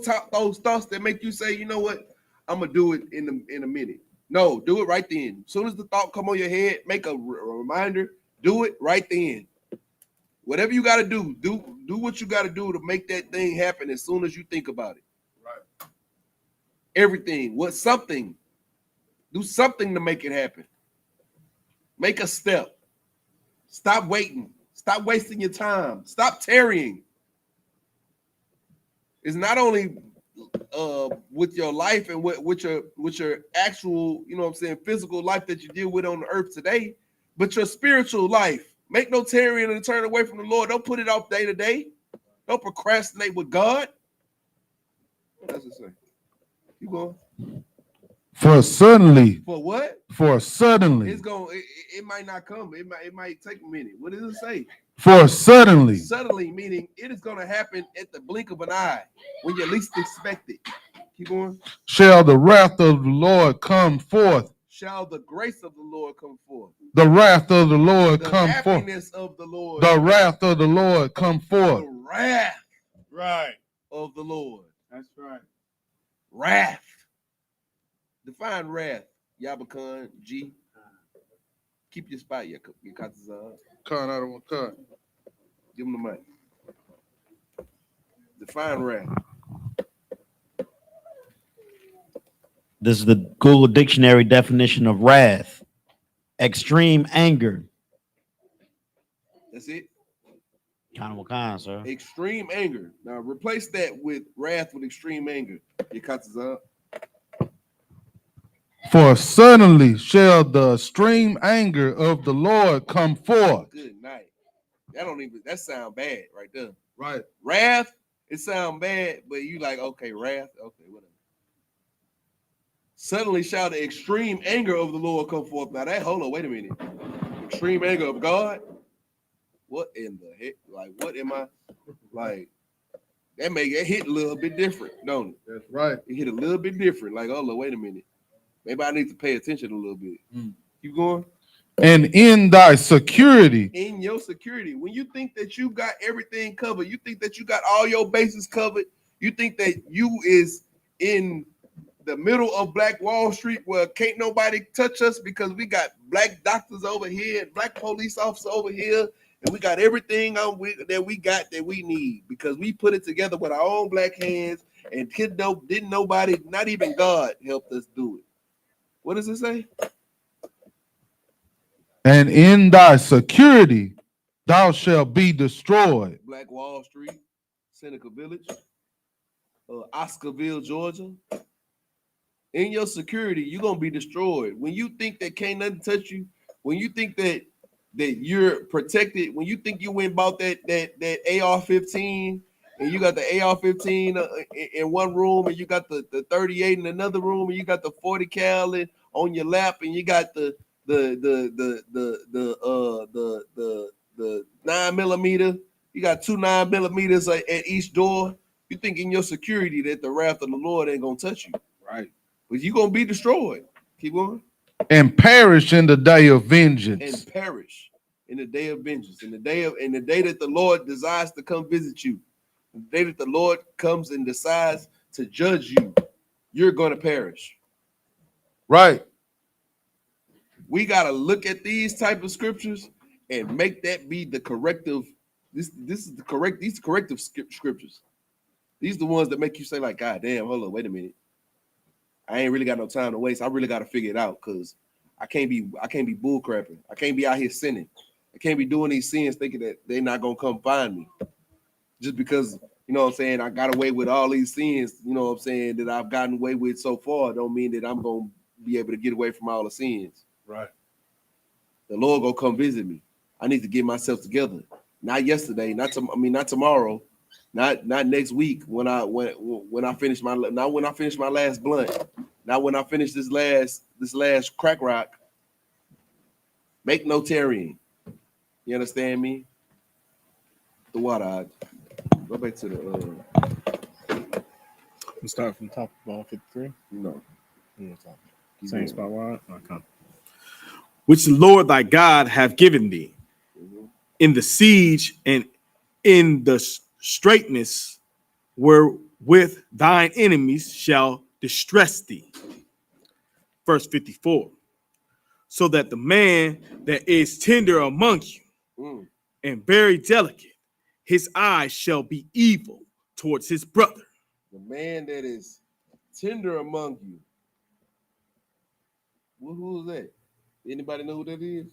thoughts that make you say, you know what, I'm gonna do it in a minute. No, do it right then. As soon as the thought come on your head, make a reminder. Do it right then. Whatever you got to do what you got to do to make that thing happen as soon as you think about it. Right. Everything. Do something to make it happen. Make a step. Stop waiting. Stop wasting your time. Stop tarrying. It's not only with your life and with your actual, you know what I'm saying, physical life that you deal with on the earth today, but your spiritual life. Make no tarrying and turn away from the Lord. Don't put it off day to day. Don't procrastinate with God. What does it say? You going? For suddenly. For what? For suddenly. It might not come. It might take a minute. What does it say? For suddenly. Suddenly, meaning it is going to happen at the blink of an eye when you least expect it. Keep going. Shall the wrath of the Lord come forth? Shall the grace of the Lord come forth? The wrath of the Lord come forth. The happiness of the Lord. The wrath of the Lord come forth. The wrath. Right. Of the Lord. That's right. Wrath. Define wrath. Yabakan G. Keep your spot. Your Katazan. Cut out of one cut. Give him the mic. Define wrath. This is the Google Dictionary definition of wrath: extreme anger. That's it. Kind of what kind, sir? Extreme anger. Now replace that with wrath with extreme anger. Your Katazan. For suddenly shall the extreme anger of the Lord come forth. Good night. That sound bad right there. Right. Wrath, it sound bad, but you like, okay, wrath, okay, whatever. Suddenly shall the extreme anger of the Lord come forth. Now hold on, wait a minute. Extreme anger of God? What in the heck? Like, what am I, like, that make it hit a little bit different, don't it? That's right. It hit a little bit different. Like, hold on, wait a minute. Maybe I need to pay attention a little bit. Keep going. And in thy security. In your security. When you think that you got everything covered, you think that you got all your bases covered, you think that you is in the middle of Black Wall Street where can't nobody touch us because we got black doctors over here and black police officers over here, and we got everything that we need because we put it together with our own black hands, and didn't nobody, not even God, helped us do it. What does it say? And in thy security thou shalt be destroyed. Black Wall Street, Seneca Village, Oscarville, Georgia. In your security, you're gonna be destroyed. When you think that can't nothing touch you, when you think that you're protected, when you think you went and bought that AR-15 and you got the AR-15 in one room, and you got the 38 in another room, and you got the 40 cal on your lap, and you got the 9mm. You got 2 9mm at each door. You think in your security that the wrath of the Lord ain't gonna touch you, right? But you're gonna be destroyed. Keep going. And perish in the day of vengeance. And perish in the day of vengeance, in the day that the Lord desires to come visit you, the day that the Lord comes and decides to judge you, you're gonna perish. Right. We gotta look at these type of scriptures and make that be the corrective. This is the correct. These corrective scriptures. These are the ones that make you say like, God damn, hold on, wait a minute. I ain't really got no time to waste. I really got to figure it out because I can't be bull crapping. I can't be out here sinning. I can't be doing these sins thinking that they're not gonna come find me. Just because, you know what I'm saying, I got away with all these sins, you know what I'm saying, that I've gotten away with so far, don't mean that I'm gonna be able to get away from all the sins. Right. The Lord gonna come visit me. I need to get myself together. Not yesterday, not tomorrow, not next week when I finish my last blunt, not when I finish this last crack rock. Make no tarrying. You understand me? The water. Go back to the We'll start from the top of 53. no. Same spot where okay. Which the Lord thy God have given thee in the siege and in the straitness wherewith thine enemies shall distress thee. Verse 54. So that the man that is tender among you and very delicate, his eyes shall be evil towards his brother. The man that is tender among you. Who is that? Anybody know who that is?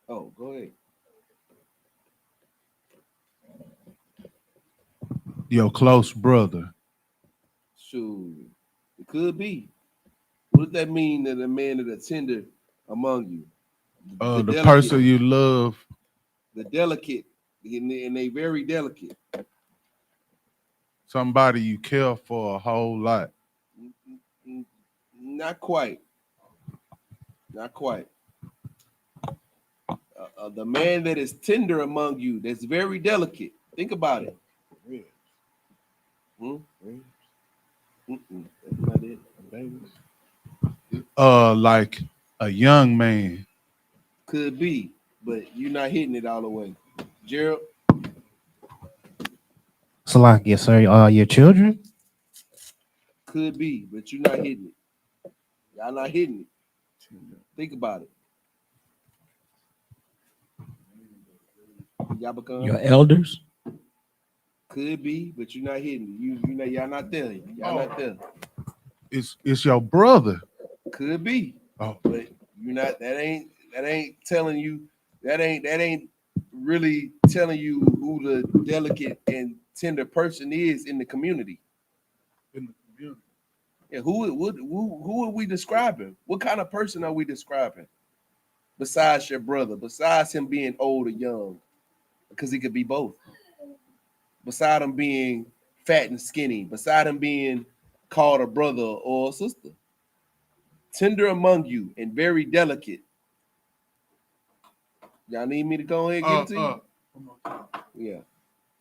Oh, go ahead. Your close brother. Shoot, it could be. What does that mean that a man that is tender among you? The person you love. The delicate, and they very delicate. Somebody you care for a whole lot. Not quite. Not quite. The man that is tender among you, that's very delicate. Think about it. That's not it. Like a young man. Could be, but you're not hitting it all the way. Gerald? So like, yes, sir. Your children? Could be, but you're not hitting it. Y'all not hitting it. Think about it. Your elders? Could be, but you're not hitting it. You know, y'all not there. Y'all not there. It's your brother. Could be. Oh, but you're not. That ain't telling you. That ain't really telling you who the delicate and tender person is in the community. Yeah, who are we describing? What kind of person are we describing? Besides your brother, besides him being old or young, because he could be both. Beside him being fat and skinny, beside him being called a brother or a sister. Tender among you and very delicate. Y'all need me to go ahead and give it to you? Yeah.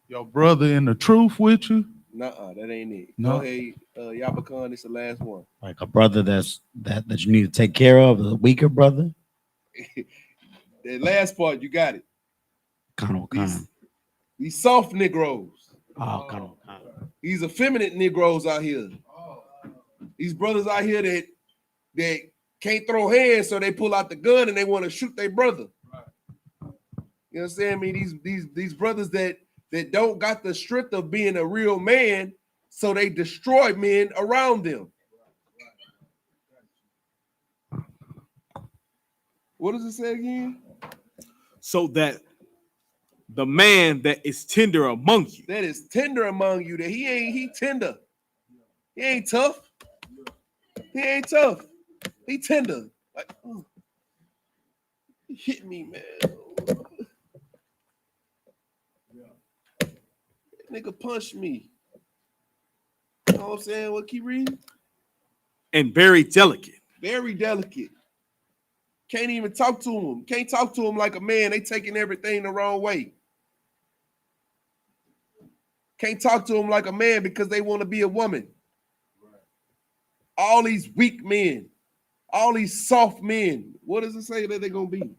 Your brother in the truth with you? Nuh-uh, that ain't it. No. Go ahead, Y.A.H.N.Na, it's the last one. Like a brother that you need to take care of, a weaker brother? The last part, you got it. Kind of. These soft Negroes. Oh, kind of. These effeminate Negroes out here. These brothers out here that can't throw hands, so they pull out the gun and they want to shoot their brother. You understand me? These brothers that don't got the strength of being a real man, so they destroy men around them. What does it say again? So that the man that is tender among you. That is tender among you, that he tender. He ain't tough. He ain't tough. He tender. Like, oh, he hit me, man. That nigga punched me. You know what I'm saying? What, keep reading? And very delicate. Very delicate. Can't even talk to him. Can't talk to him like a man. They taking everything the wrong way. Can't talk to them like a man because they want to be a woman. All these weak men, all these soft men, what does it say that they're going to be?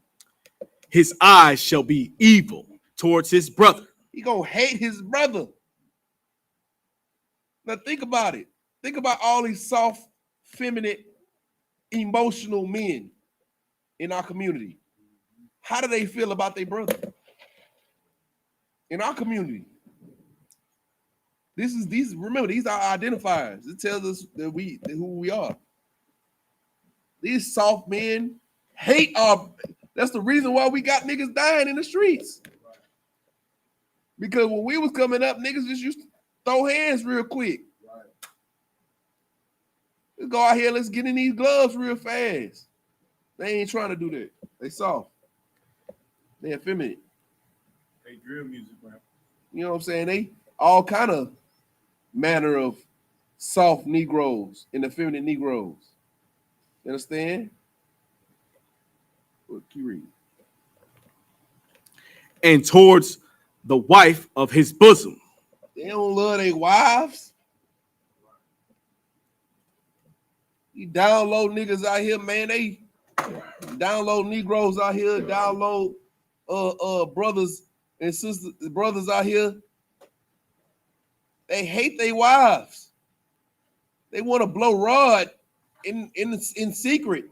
His eyes shall be evil towards his brother. He going to hate his brother. Now think about it. Think about all these soft, feminine, emotional men in our community. How do they feel about their brother? In our community. Remember, these are identifiers. It tells us that who we are. These soft men hate that's the reason why we got niggas dying in the streets. Because when we was coming up, niggas just used to throw hands real quick. Let's go out here, let's get in these gloves real fast. They ain't trying to do that. They soft. They effeminate. They drill music, bro. You know what I'm saying? They all kind of manner of soft Negroes and effeminate Negroes. You understand? Well, keep reading. And towards the wife of his bosom. They don't love their wives. You download niggas out here, man. They download Negroes out here, download brothers and sisters, brothers out here. They hate their wives. They want to blow rod in secret.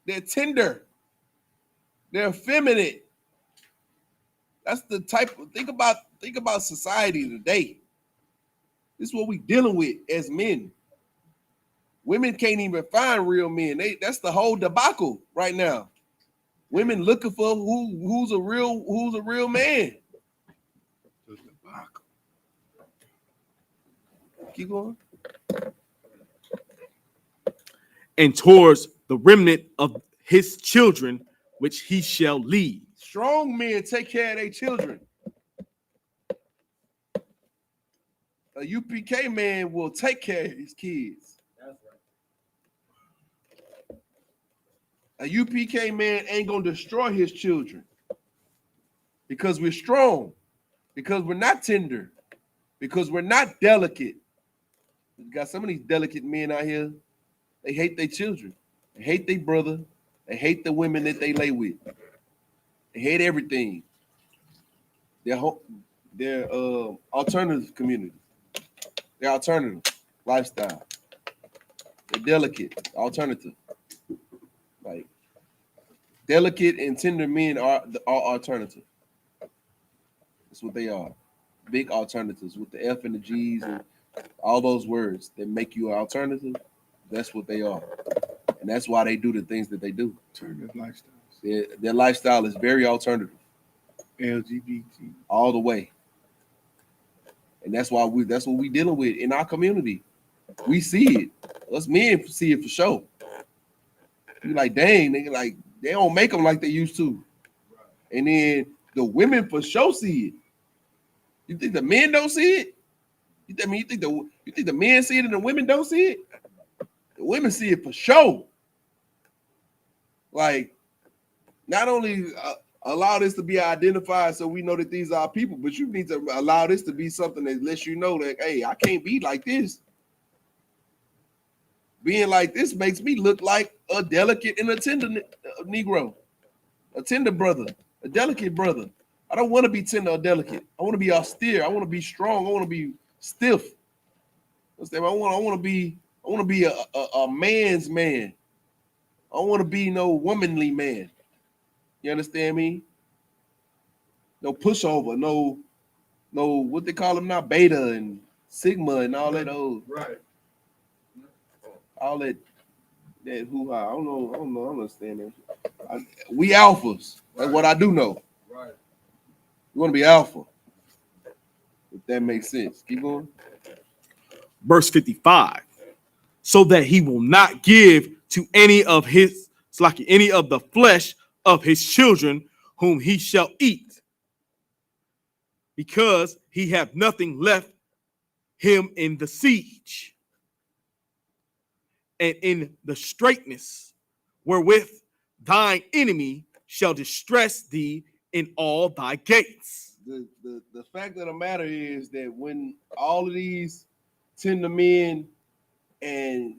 They're tender. They're effeminate. That's the type of think about society today. This is what we dealing with as men. Women can't even find real men. That's the whole debacle right now. Women looking for who's a real man. Keep going. And towards the remnant of his children, which he shall lead. Strong men take care of their children. A UPK man will take care of his kids. That's right. A UPK man ain't gonna destroy his children because we're strong, because we're not tender, because we're not delicate. We got some of these delicate men out here. They hate their children. They hate their brother. They hate the women that they lay with. They hate everything. They're alternative community. They're alternative lifestyle. They're delicate, alternative. Like delicate and tender men are alternative. That's what they are. Big alternatives with the F and the G's and all those words that make you an alternative. That's what they are. And that's why they do the things that they do. Alternative lifestyles. Their lifestyle is very alternative. LGBT. All the way. And that's what we dealing with in our community. We see it. Us men see it for sure. You like, dang, nigga, like they don't make them like they used to. And then the women for sure see it. You think the men don't see it? You think the men see it and the women don't see it? The women see it for sure. Like, not only allow this to be identified so we know that these are people, but you need to allow this to be something that lets you know that, hey, I can't be like this. Being like this makes me look like a delicate and a tender Negro, a tender brother, a delicate brother. I don't want to be tender or delicate. I want to be austere. I want to be strong. I want to be stiff. I want to be a man's man. I don't want to be no womanly man. You understand me? No pushover, no what they call them now, beta and sigma and all that old. Right. All that hoo-ha. I don't understand that. We alphas. That's what I do know. Right. You want to be alpha. If that makes sense. Keep going. Verse 55. So that he will not give to any of the flesh of his children whom he shall eat, because he have nothing left him in the siege, and in the straitness wherewith thine enemy shall distress thee in all thy gates. the fact of the matter is that when all of these tender men, and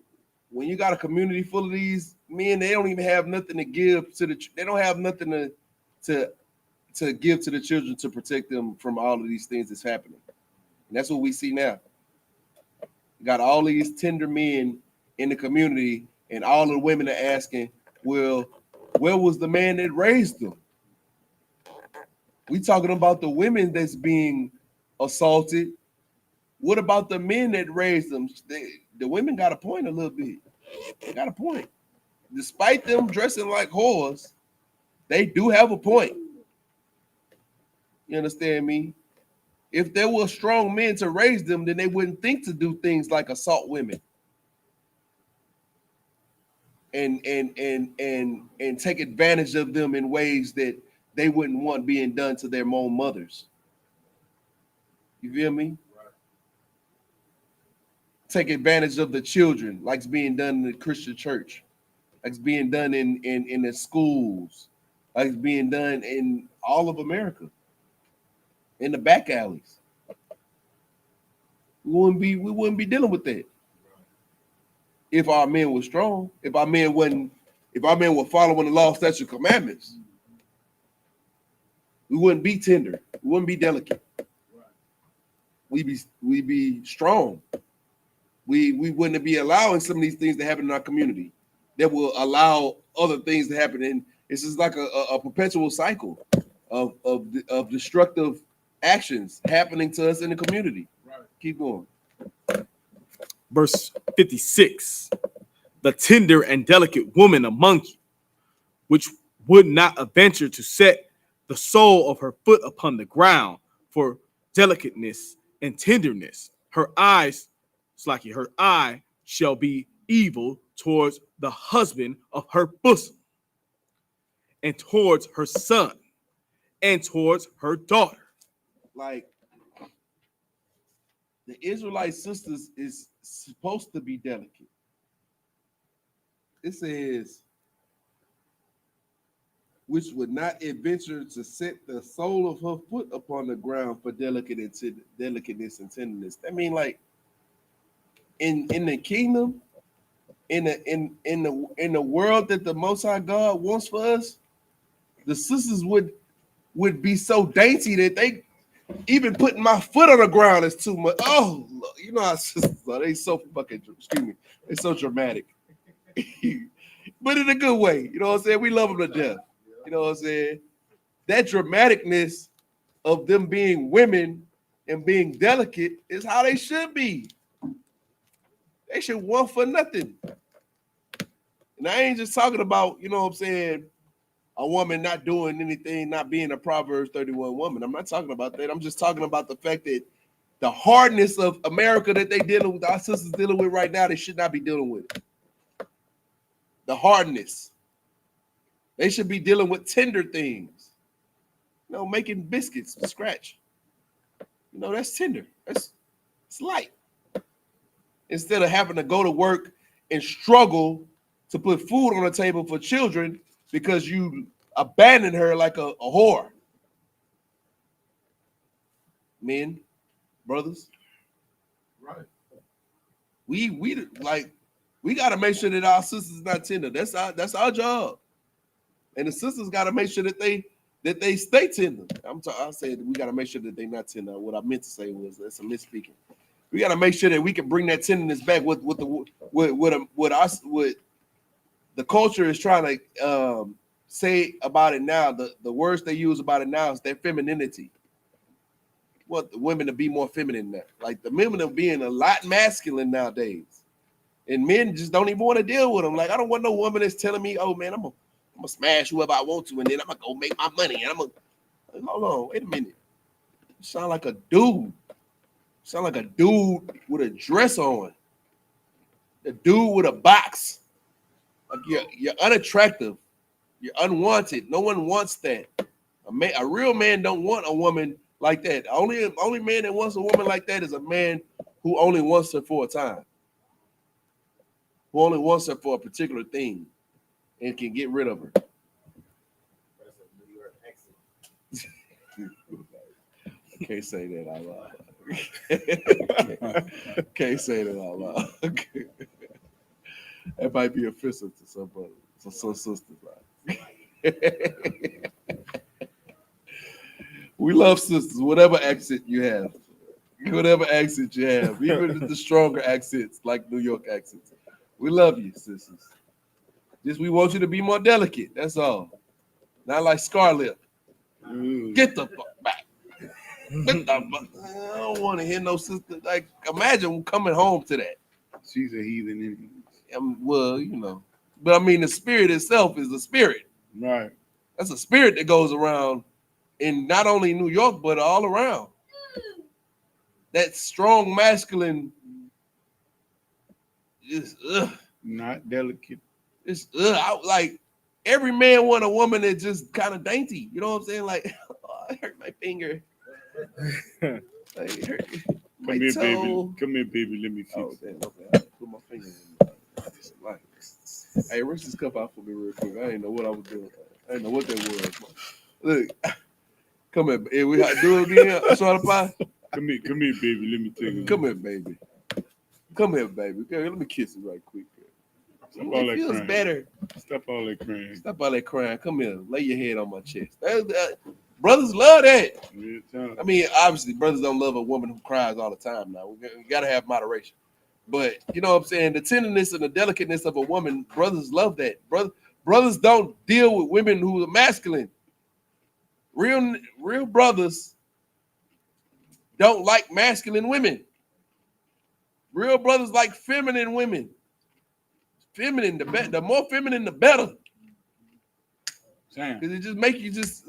when you got a community full of these men, they don't even have nothing to give to they don't have nothing to give to the children to protect them from all of these things that's happening. And that's what we see now. You got all these tender men in the community, and all the women are asking, well, where was the man that raised them? We talking about the women that's being assaulted. What about the men that raised them? The women got a point a little bit. They got a point. Despite them dressing like whores, they do have a point. You understand me? If there were strong men to raise them, then they wouldn't think to do things like assault women and take advantage of them in ways that they wouldn't want being done to their own mothers. You feel me? Right. Take advantage of the children, like it's being done in the Christian church, like it's being done in the schools, like it's being done in all of America, in the back alleys. We wouldn't be dealing with that if our men were strong. If our men were following the law, statutes, commandments, we wouldn't be tender. We wouldn't be delicate. We'd be strong. We wouldn't be allowing some of these things to happen in our community that will allow other things to happen. And it's just like a perpetual cycle of destructive actions happening to us in the community. Right. Keep going. Verse 56, the tender and delicate woman among you, which would not adventure to set the sole of her foot upon the ground for delicateness and tenderness. Her eye shall be evil towards the husband of her bosom, and towards her son, and towards her daughter. Like, the Israelite sisters is supposed to be delicate. It says, which would not adventure to set the sole of her foot upon the ground for delicatness and tenderness. I mean, like, in the kingdom, in the world that the Most High God wants for us, the sisters would be so dainty that they even putting my foot on the ground is too much. Oh, you know how sisters are. They so fucking, excuse me, they so dramatic. But in a good way. You know what I'm saying? We love them to death. You know what I'm saying? That dramaticness of them being women and being delicate is how they should be. They should want for nothing. And I ain't just talking about, you know what I'm saying, a woman not doing anything, not being a Proverbs 31 woman. I'm not talking about that. I'm just talking about the fact that the hardness of America that they dealing with, our sisters dealing with right now, they should not be dealing with. The hardness. They should be dealing with tender things. You know, making biscuits from scratch. You know, that's tender. It's light. Instead of having to go to work and struggle to put food on the table for children because you abandoned her like a whore. Men, brothers. Right. We gotta make sure that our sisters not tender. That's our job. And the sisters gotta make sure that they stay tender. I said we gotta make sure that they not tender. What I meant to say was that's a misspeaking. We gotta make sure that we can bring that tenderness back with the culture is trying to say about it now. The words they use about it now is their femininity. Want the women to be more feminine now. Like the women are being a lot masculine nowadays. And men just don't even want to deal with them. Like, I don't want no woman that's telling me, oh man, I'm gonna smash whoever I want to, and then I'm gonna go make my money. And hold on, wait a minute. You sound like a dude. You sound like a dude with a dress on. A dude with a box. Like you're unattractive. You're unwanted. No one wants that. A real man don't want a woman like that. Only man that wants a woman like that is a man who only wants her for a time. Who only wants her for a particular thing and can get rid of her. Can't say that out loud. Can't say that out loud. That might be offensive to some brothers, to some sisters. Right? We love sisters, whatever accent you have. Whatever accent you have, even the stronger accents like New York accents. We love you, sisters. Just we want you to be more delicate. That's all. Not like Scarlett. Get the fuck back. Get the fuck. I don't want to hear no sister. Like, imagine coming home to that. She's a heathen. Well, you know. But I mean, the spirit itself is a spirit. Right. That's a spirit that goes around in not only New York, but all around. That strong masculine is not delicate. It's like every man want a woman that's just kind of dainty. You know what I'm saying? Like, oh, I hurt my finger. Like, hurt my Come here, toe. baby. Come here, baby. Let me fix it. Damn, okay. I put my finger in. Like, hey, rinse this cup out for me real quick. I didn't know what I was doing. I didn't know what that was. Look, come here. Hey, we got to do it again. Short pie. Come here, baby. Let me take it. Come here, baby. Come here, baby. Okay, let me kiss you right quick. Stop all that feels crying. better. Stop all that crying. Stop all that crying. Come here. Lay your head on my chest. Brothers love that. I mean, obviously, brothers don't love a woman who cries all the time now. We got to have moderation. But, you know what I'm saying? The tenderness and the delicateness of a woman, brothers love that. Brothers don't deal with women who are masculine. Real brothers don't like masculine women. Real brothers like feminine women. Feminine, the more feminine, the better. Because it just make you just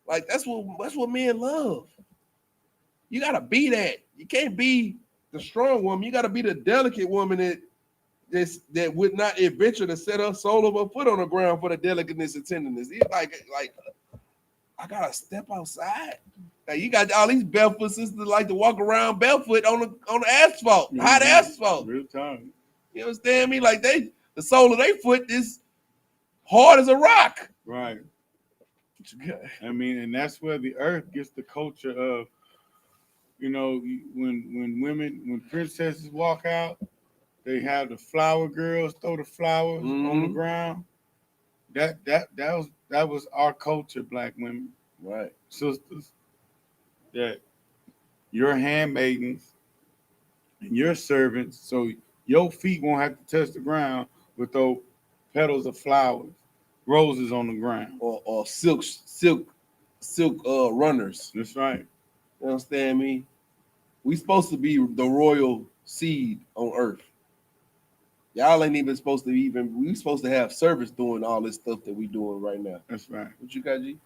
like that's what men love. You gotta be that. You can't be the strong woman. You gotta be the delicate woman that would not venture to set her soul of her foot on the ground for the delicateness and tenderness. It's like I gotta step outside. Like, you got all these barefoot sisters that like to walk around barefoot on the asphalt, hot asphalt. Real time. You understand me? Like the sole of their foot is hard as a rock. Right. I mean, and that's where the earth gets the culture of, you know, when princesses walk out, they have the flower girls throw the flowers on the ground. That was our culture, black women, right, sisters. That your handmaidens and your servants, so your feet won't have to touch the ground with those petals of flowers, roses on the ground, or silk runners. That's right. You understand me? We supposed to be the royal seed on earth. Y'all ain't even supposed to we supposed to have service doing all this stuff that we doing right now. That's right. What you got, G?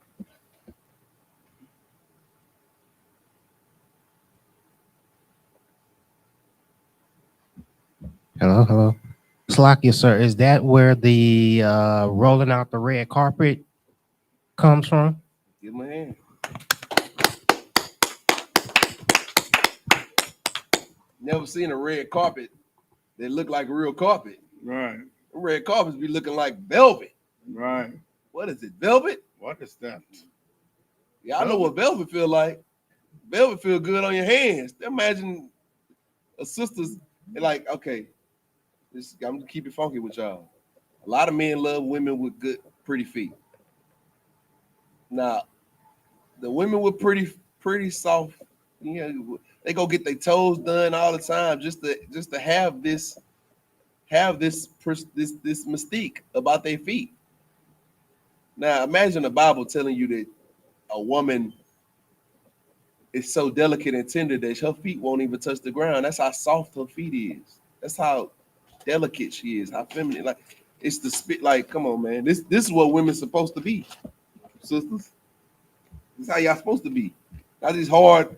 Hello. Slakia, sir, is that where the rolling out the red carpet comes from? Give him a hand. Never seen a red carpet that looked like real carpet. Right. Red carpets be looking like velvet. Right. What is it, velvet? What is that? Yeah, I know what velvet feel like. Velvet feel good on your hands. Imagine a sister's like, okay, I'm gonna keep it funky with y'all. A lot of men love women with good, pretty feet. Now, the women with pretty soft, they go get their toes done all the time just to have this mystique about their feet. Now, imagine the Bible telling you that a woman is so delicate and tender that her feet won't even touch the ground. That's how soft her feet is. That's how delicate she is, how feminine. Like, it's the spit. Like, come on, man. This is what women's supposed to be, sisters. This is how y'all supposed to be. Not this hard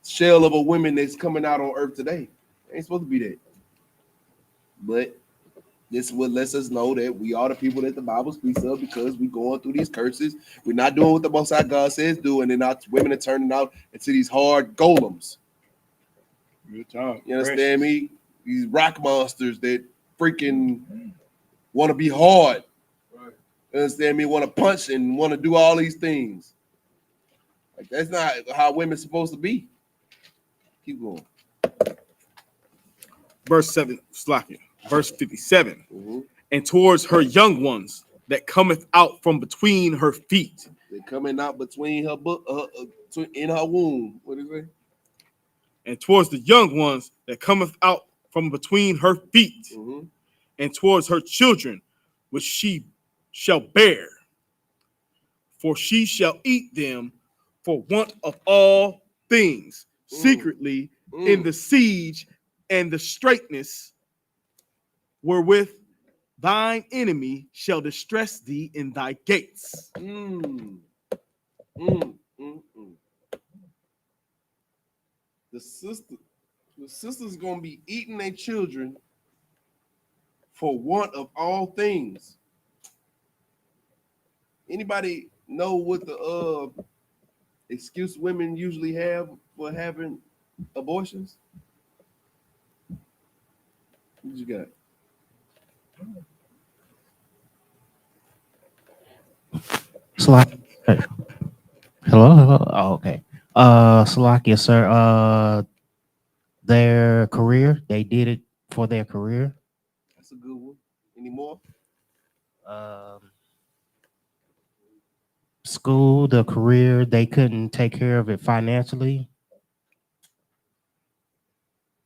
shell of a woman that's coming out on earth today. Ain't supposed to be that. But this is what lets us know that we are the people that the Bible speaks of, because we're going through these curses. We're not doing what the Most High God says do, and then our women are turning out into these hard golems. Good job. You understand me? These rock monsters that freaking want to be hard. Right. You understand me? Want to punch and want to do all these things. Like that's not how women's supposed to be. Keep going. Verse 7, Slakia. Verse 57. Mm-hmm. And towards her young ones that cometh out from between her feet. They're coming out between her in her womb. What is it? And towards the young ones that cometh out from between her feet. Mm-hmm. And towards her children, which she shall bear. For she shall eat them for want of all things, secretly in the siege and the straitness wherewith thine enemy shall distress thee in thy gates. The sister's gonna be eating their children for want of all things. Anybody know what the excuse women usually have for having abortions? What you got? Hello. Oh, okay. Salakia, sir. Their career. They did it for their career. That's a good one. Any more? School, the career. They couldn't take care of it financially.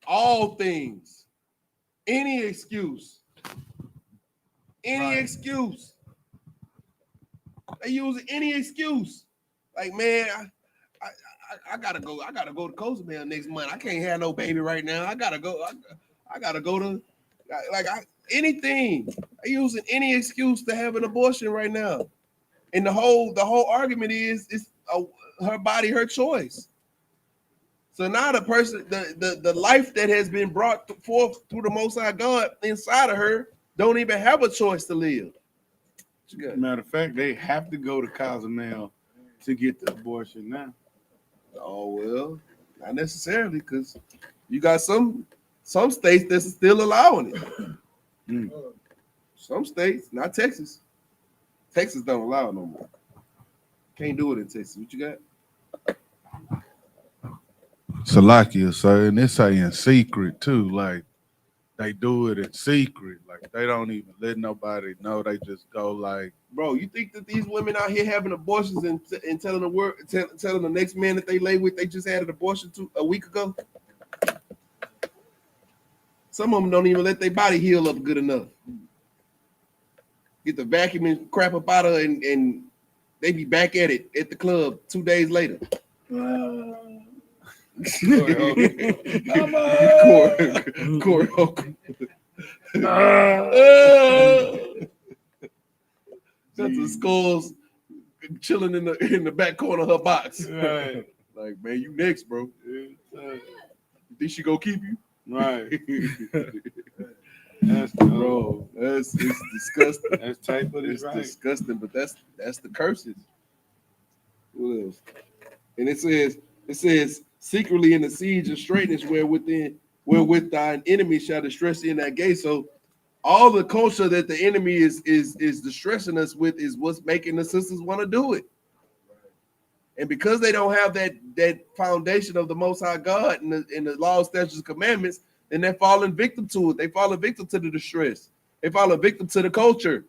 All things. Any excuse. Any excuse. They use any excuse. Like, man, I gotta go. I gotta go to Cozumel next month. I can't have no baby right now. I gotta go. I gotta go to anything. They using any excuse to have an abortion right now. And the whole argument is it's her body, her choice. So now the person, the life that has been brought forth through the Most High God inside of her don't even have a choice to live. Matter of fact, they have to go to Cozumel to get the abortion now. Oh well, not necessarily, because you got some states that's still allowing it. Some states, not Texas. Texas don't allow it no more. Can't do it in Texas. What you got? Salakia, sir, and it's in secret too. Like they do it in secret. Like they don't even let nobody know. They just go like, bro. You think that these women out here having abortions and telling the world, telling the next man that they lay with, they just had an abortion a week ago? Some of them don't even let their body heal up good enough. Get the vacuum and crap up out of her, and they be back at it at the club 2 days later. Corey. That's the skulls chilling in the back corner of her box. Right. Like, man, you next, bro. You think she gonna keep you? Right. That's bro. It's disgusting. That's tight, but it's right. Disgusting, but that's the curses. What else? And it says secretly in the siege and straightness wherewith thine enemy shall distress thee in that gate. So all the culture that the enemy is distressing us with is what's making the sisters want to do it. And because they don't have that foundation of the Most High God and the law, statutes, and commandments, then they're falling victim to it. They falling victim to the distress. They falling victim to the culture.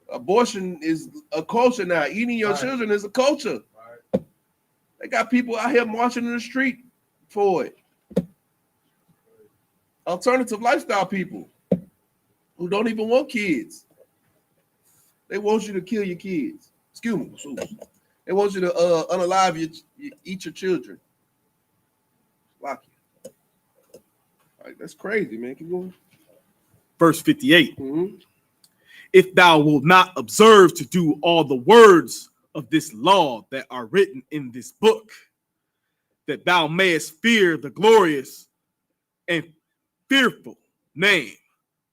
Abortion is a culture now. Eating your children is a culture. Right. They got people out here marching in the street for it. Alternative lifestyle people who don't even want kids. They want you to kill your kids. Excuse me. They want you to unalive eat your children. Lock you. Like, that's crazy, man. Keep going. Verse 58. Mm-hmm. If thou wilt not observe to do all the words of this law that are written in this book, that thou mayest fear the glorious and fearful name,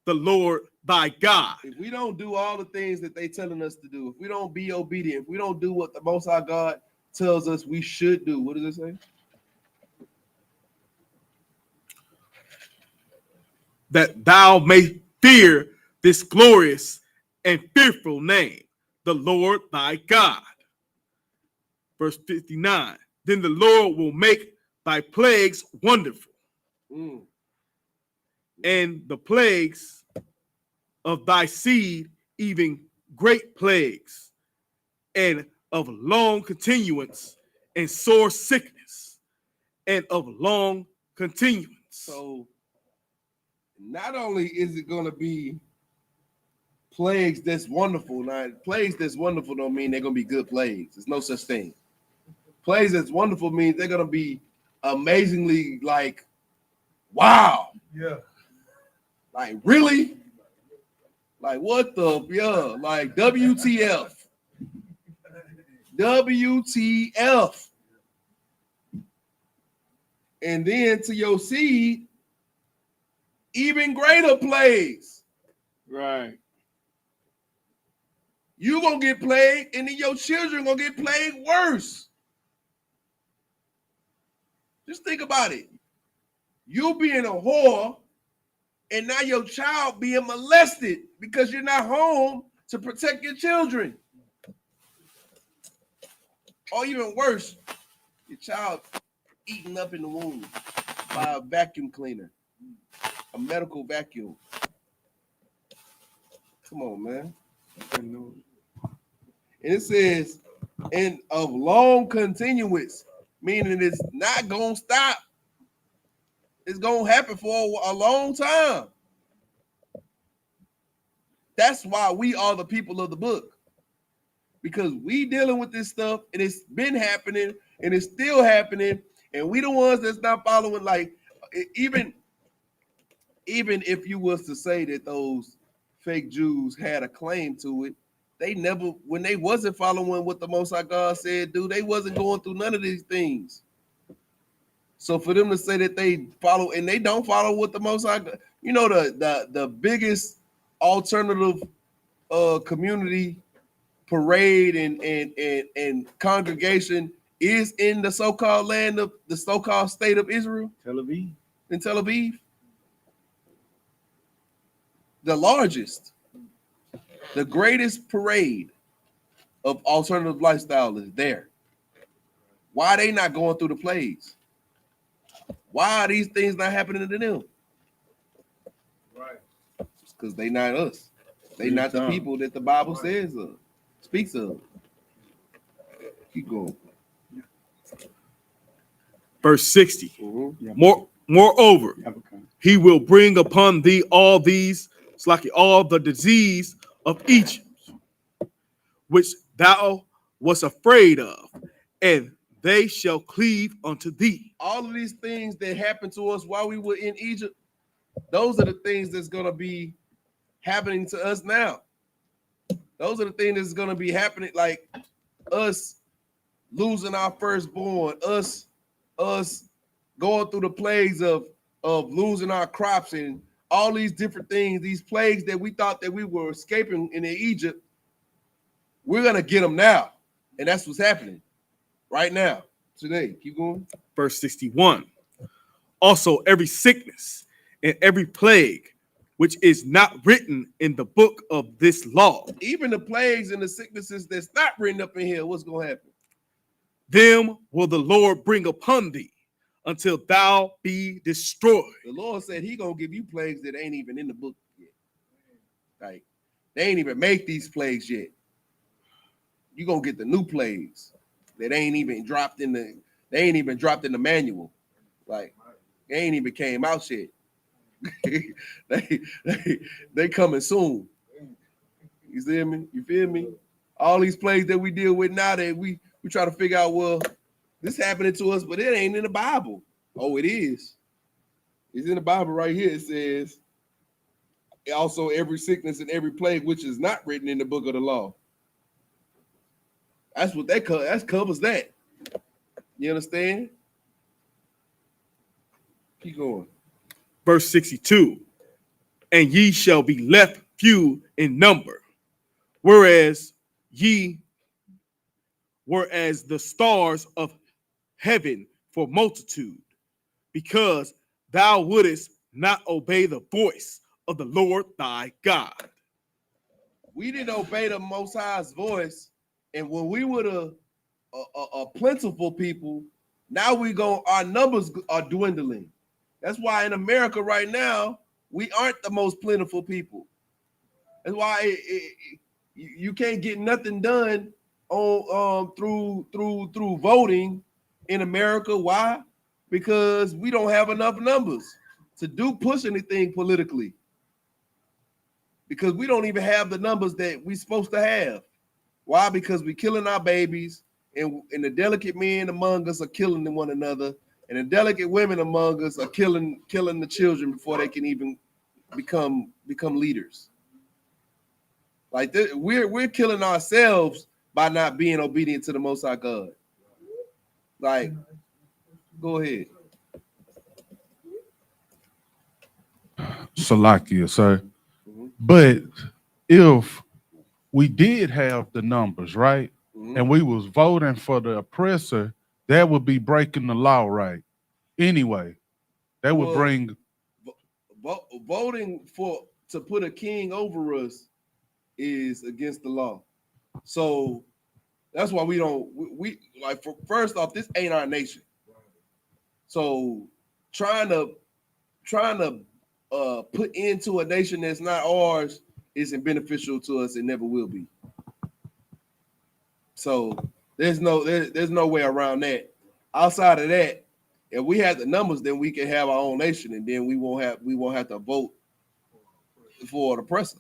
the Lord thy God. If we don't do all the things that they telling us to do, if we don't be obedient, if we don't do what the Most High God tells us we should do, what does it say? That thou may fear this glorious and fearful name, the Lord thy God. Verse 59. Then the Lord will make thy plagues wonderful, and the plagues of thy seed, even great plagues, and of long continuance, and sore sickness, and of long continuance. So not only is it going to be plagues that's wonderful. Now, plagues that's wonderful don't mean they're going to be good plagues. There's no such thing. Plagues that's wonderful means they're going to be amazingly like, wow. Yeah. Like, really? Like, what the, yeah, like WTF. WTF. And then to your seed, even greater plagues. Right. You gonna get plagued, and then your children gonna get plagued worse. Just think about it. You being a whore, and now your child being molested because you're not home to protect your children. Or even worse, your child eaten up in the womb by a vacuum cleaner, a medical vacuum. Come on, man. And it says, and of long continuance, meaning it's not gonna stop. It's gonna happen for a long time. That's why we are the people of the book, because we dealing with this stuff, and it's been happening, and it's still happening, and we the ones that's not following. Like, even if you was to say that those fake Jews had a claim to it, they never, when they wasn't following what the Most High God said do, they wasn't going through none of these things. So for them to say that they follow, and they don't follow what the Most High God, you know, the biggest alternative community parade and congregation is in the so-called land of the so-called state of Israel, Tel Aviv. in Tel Aviv. The largest, the greatest parade of alternative lifestyle is there. Why are they not going through the plagues? Why are these things not happening to them? Right. It's because they not us. They not the people that the Bible says of, speaks of. Keep going. Verse 60. Mm-hmm. Moreover, he will bring upon thee all these, it's like all the disease of Egypt, which thou wast afraid of, and they shall cleave unto thee. All of these things that happened to us while we were in Egypt, those are the things that's going to be happening to us now. Those are the things that's going to be happening, like us losing our firstborn, us going through the plagues of losing our crops, and all these different things, these plagues that we thought that we were escaping in Egypt. We're going to get them now. And that's what's happening right now, today. Keep going. Verse 61. Also every sickness and every plague which is not written in the book of this law. Even the plagues and the sicknesses that's not written up in here, what's going to happen? Them will the Lord bring upon thee until thou be destroyed. The Lord said he going to give you plagues that ain't even in the book yet. Like, they ain't even make these plagues yet. You're going to get the new plagues that ain't even dropped in the manual. Like, they ain't even came out yet. they coming soon. You see me? You feel me? All these plagues that we deal with now, that we try to figure out, well, this happening to us, but it ain't in the Bible. Oh, it is. It's in the Bible right here. It says, also every sickness and every plague which is not written in the book of the law. That's what that covers that. You understand? Keep going. Verse 62. And ye shall be left few in number, whereas ye were as the stars of heaven for multitude, because thou wouldest not obey the voice of the Lord thy God. We didn't obey the Most High's voice, and when we would have a plentiful people, now our numbers are dwindling. That's why in America right now, we aren't the most plentiful people. That's why you can't get nothing done on through voting in America. Why? Because we don't have enough numbers to push anything politically. Because we don't even have the numbers that we're supposed to have. Why? Because we're killing our babies, and the delicate men among us are killing one another, and the delicate women among us are killing the children before they can even become leaders. Like we're killing ourselves by not being obedient to the Most High God. Like, go ahead. Salakia, sir. But if we did have the numbers, right, and we was voting for the oppressor, that would be breaking the law, right? Anyway, that would bring voting to put a king over us is against the law. So that's why we like, first off, this ain't our nation. So trying to put into a nation that's not ours isn't beneficial to us. It never will be. So there's no way around that. Outside of that, if we had the numbers, then we can have our own nation, and then we won't have to vote for the oppressor.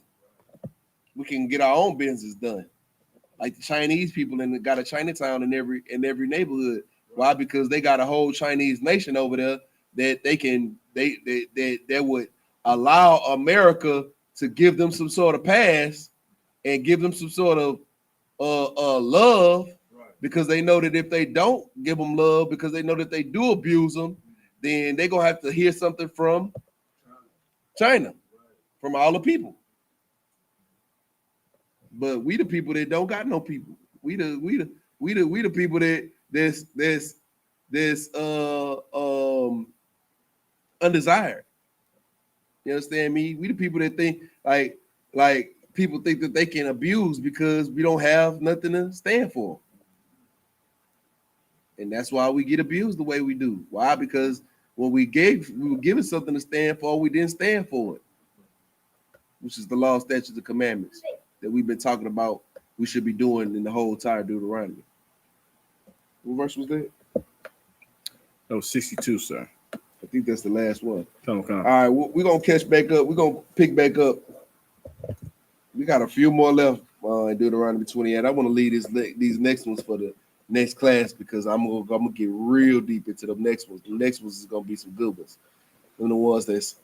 We can get our own business done, like the Chinese people, and got a Chinatown in every neighborhood. Why? Because they got a whole Chinese nation over there that that would allow America to give them some sort of pass and give them some sort of love, because they know that if they don't give them love, because they know that they do abuse them, then they're gonna have to hear something from China, from all the people. But we the people that don't got no people. We the people that's undesired. You understand me? We the people that think like people think that they can abuse because we don't have nothing to stand for. And that's why we get abused the way we do. Why? Because when we were given something to stand for, we didn't stand for it, which is the law, statutes, and commandments that we've been talking about we should be doing in the whole entire Deuteronomy. What verse was that? That was 62, sir. I think that's the last one. All right, we're going to catch back up. We're going to pick back up. We got a few more left in Deuteronomy 28. I want to leave these next ones for the next class, because I'm gonna get real deep into the next ones. The next ones is gonna be some good ones. Them the ones that's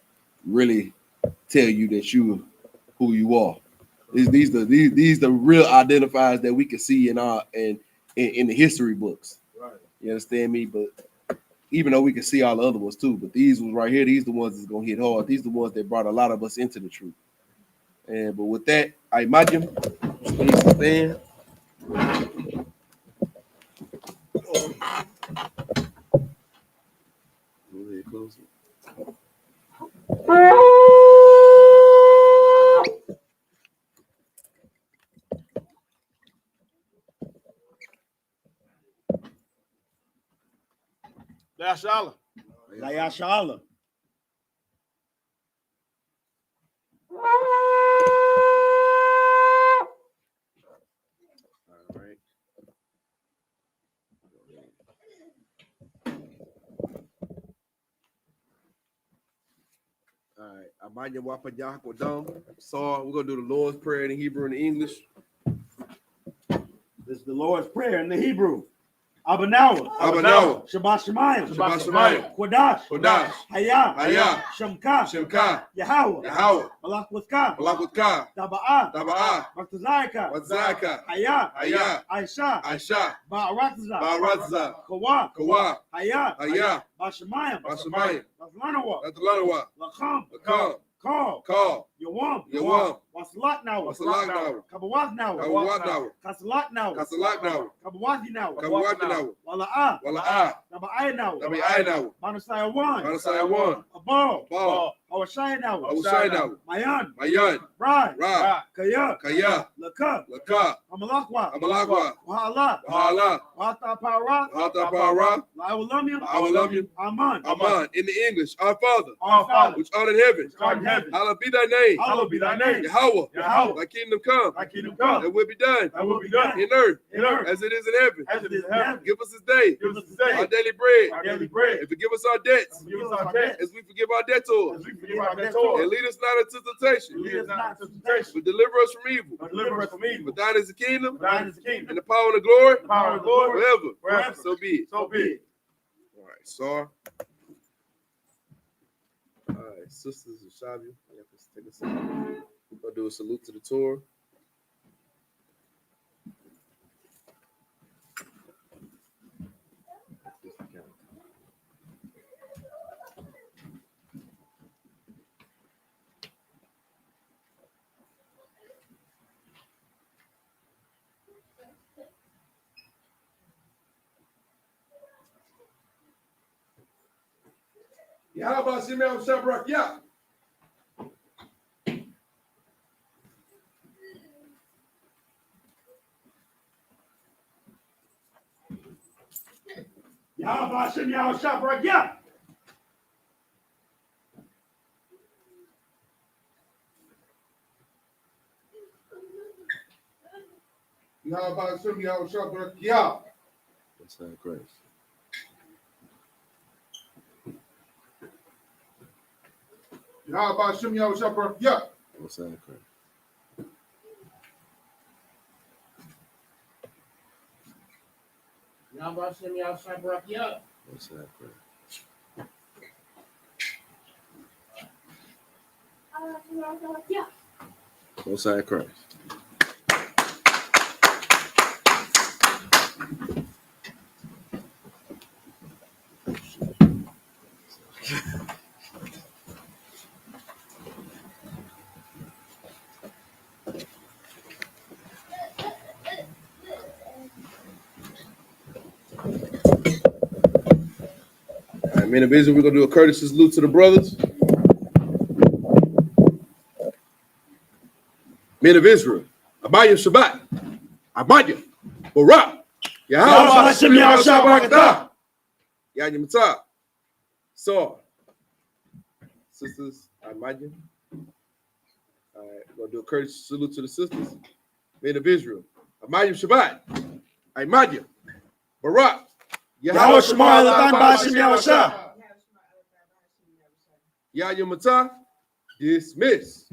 really tell you that you who you are. These the real identifiers that we can see in the history books. Right. You understand me? But even though we can see all the other ones too, but these ones right here, these the ones that's gonna hit hard. These the ones that brought a lot of us into the truth. And but with that, I imagine please stand. Go ahead, close it. YAHANNA. YAHANNA. All right. All right. Abaya Wapa Yahakodam. So we're gonna do the Lord's Prayer in Hebrew and English. This is the Lord's Prayer in the Hebrew. Abanawa. Abanawa. Shabbat Shemayim. Shabbat Shemayim. Kodash. Kodash. Hayah. Hayah. Shemka. Shemka. Yahweh. Yahweh. Malak with Ka. Malak with Ka. Taba'ah. Taba'ah. Ratazayka. Ratazayka. Hayah. Hayah. I.S.H.U.P.K. I.S.H.U.P.K. Ba'aratza. Ba'aratza. Kawa. Kawa. Hayah. Hayah. Bashemayim. Bashemayim. Latlanawa. Latlanawa. Lacham. Lacham. Call. Yawam. Wasalat now. Wasalat now. Kabawat now. Kabawat now. Kasalat now. Kasalat now. Kabawati now. Kabawati now. Wala'ah. Wala'ah. Naba'ai now. Naba'ai now. Manasaya 1. Manasaya 1. A ball. Ball. Awashaynawa, Mayan, Mayan, Rai, Ra, Kaya, Kaya, Laka, Laka, Amalakwa, Amalakwa, Wahala, Wahala, Wata Para, Hata Para, Lawalamium, Aman, Aman. In the English, our Father, our Father, which art in heaven, which art in heaven, hallowed be thy name. hallowed be thy name. Yahweh, Yahweh, thy kingdom come, thy kingdom come, that will be done thy will be done in earth in earth as it is in heaven. as it is in heaven. Give us this day Give us this day our daily bread, our daily bread, and forgive us our debts and forgive us our debts as we forgive our debtors. as we forgive our And debtors. lead us not into temptation, And lead us not into temptation, but deliver us from evil. but deliver us from evil. For thine is the kingdom, For thine is the and kingdom, the power and the glory, the power and the glory, forever. forever. So be it. So be it. All right, Sar. All right, sisters and Shavi, you have to take a second. We're going to do a salute to the Torah. Yahweh Shemel Shabrak Yah. Yahweh Hashem Yahweh Shabrak Yah. Yahweh Hashem Yahweh Shabrak Yah. That's not Christ. Yahweh Hashem Yahweh Shabrak Yah. What's that Christ? Yahweh Hashem Yahweh Shabrak Yah. What's that Christ? What's that Christ? All right, men of Israel, we're going to do a courtesy salute to the brothers. Men of Israel, Abayim Shabbat, Abayim, Barak, Yahweh Hashem Yahweh Shabbat, Yahweh Matah, Sar. Sisters, Abayim. All right, we're going to do a courtesy salute to the sisters. Men of Israel, Abayim Shabbat, Abayim, Barak, Yahweh Shema Elotam B'Hashem Yahweh Shah. Yahweh Matah, dismiss.